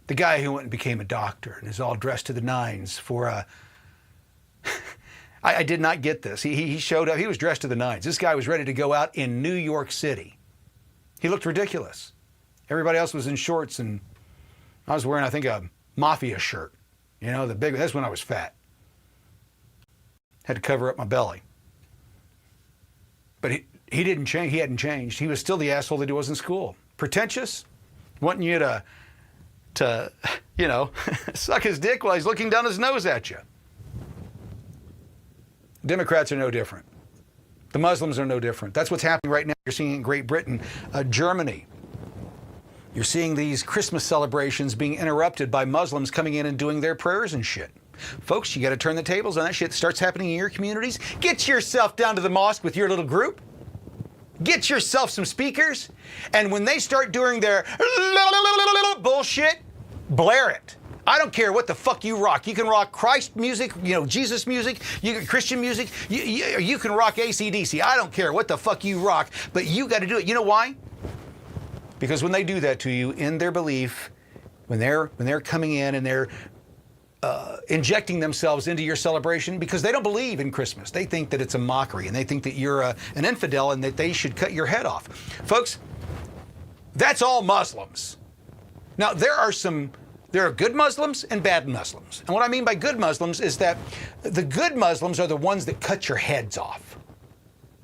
The guy who went and became a doctor and is all dressed to the nines for a... I did not get this. He showed up. He was dressed to the nines. This guy was ready to go out in New York City. He looked ridiculous. Everybody else was in shorts, and I was wearing, I think, a mafia shirt. You know, that's when I was fat. Had to cover up my belly. But he didn't change. He hadn't changed. He was still the asshole that he was in school. Pretentious, wanting you to you know, suck his dick while he's looking down his nose at you. Democrats are no different. The Muslims are no different. That's what's happening right now. You're seeing in Great Britain, Germany. You're seeing these Christmas celebrations being interrupted by Muslims coming in and doing their prayers and shit. Folks, you got to turn the tables on that shit that starts happening in your communities. Get yourself down to the mosque with your little group. Get yourself some speakers. And when they start doing their bullshit, blare it. I don't care what the fuck you rock. You can rock Christ music, you know, Jesus music, Christian music. You can rock AC/DC. I don't care what the fuck you rock, but you got to do it. You know why? Because when they do that to you, in their belief, when they're coming in and they're injecting themselves into your celebration, because they don't believe in Christmas. They think that it's a mockery, and they think that you're an infidel and that they should cut your head off. Folks, that's all Muslims. Now, there are good Muslims and bad Muslims. And what I mean by good Muslims is that the good Muslims are the ones that cut your heads off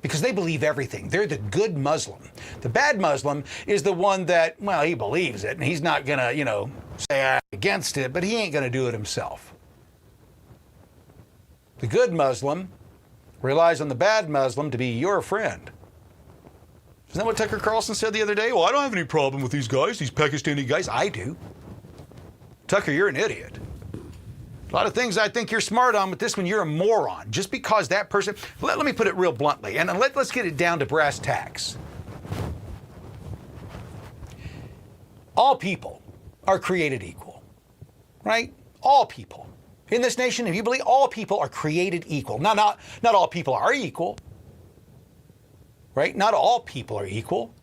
because they believe everything. They're the good Muslim. The bad Muslim is the one that, well, he believes it and he's not going to, you know, say I'm against it, but he ain't going to do it himself. The good Muslim relies on the bad Muslim to be your friend. Isn't that what Tucker Carlson said the other day? Well, I don't have any problem with these guys, these Pakistani guys. I do. Tucker, you're an idiot. A lot of things I think you're smart on, but this one, you're a moron. Just because that person... Let me put it real bluntly, and let's get it down to brass tacks. All people are created equal, right? All people. In this nation, if you believe all people are created equal. Now, not all people are equal, right? Not all people are equal.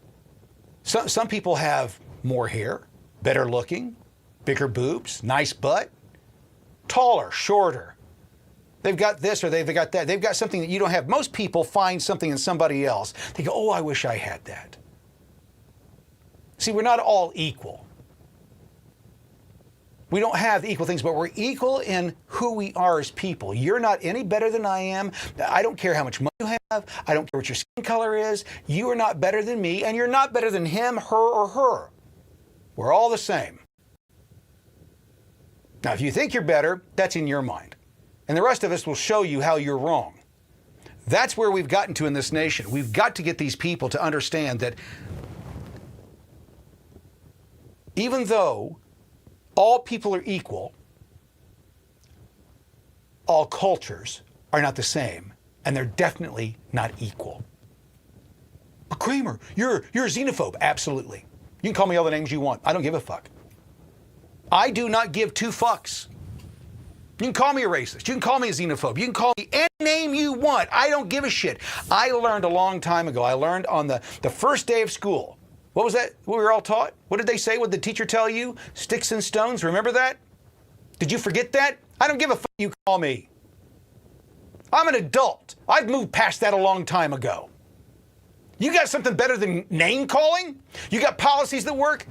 Some people have more hair, better looking, bigger boobs, nice butt, taller, shorter. They've got this or they've got that. They've got something that you don't have. Most people find something in somebody else. They go, oh, I wish I had that. See, we're not all equal. We don't have equal things, but we're equal in who we are as people. You're not any better than I am. I don't care how much money you have. I don't care what your skin color is. You are not better than me, and you're not better than him, her, or her. We're all the same. Now, if you think you're better, that's in your mind. And the rest of us will show you how you're wrong. That's where we've gotten to in this nation. We've got to get these people to understand that even though all people are equal, all cultures are not the same, and they're definitely not equal. But Kramer, you're a xenophobe. Absolutely. You can call me all the names you want. I don't give a fuck. I do not give two fucks. You can call me a racist. You can call me a xenophobe. You can call me any name you want. I don't give a shit. I learned a long time ago. I learned on the first day of school. What was that? What we were all taught? What did they say? What did the teacher tell you? Sticks and stones. Remember that? Did you forget that? I don't give a fuck you call me. I'm an adult. I've moved past that a long time ago. You got something better than name calling? You got policies that work?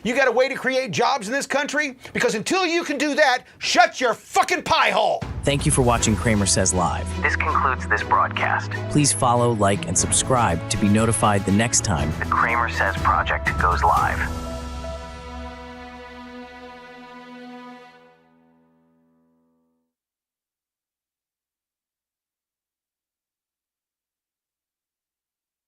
You got a way to create jobs in this country? Because until you can do that, shut your fucking pie hole. Thank you for watching Kramer Says Live. This concludes this broadcast. Please follow, like, and subscribe to be notified the next time The Kramer Says Project goes live.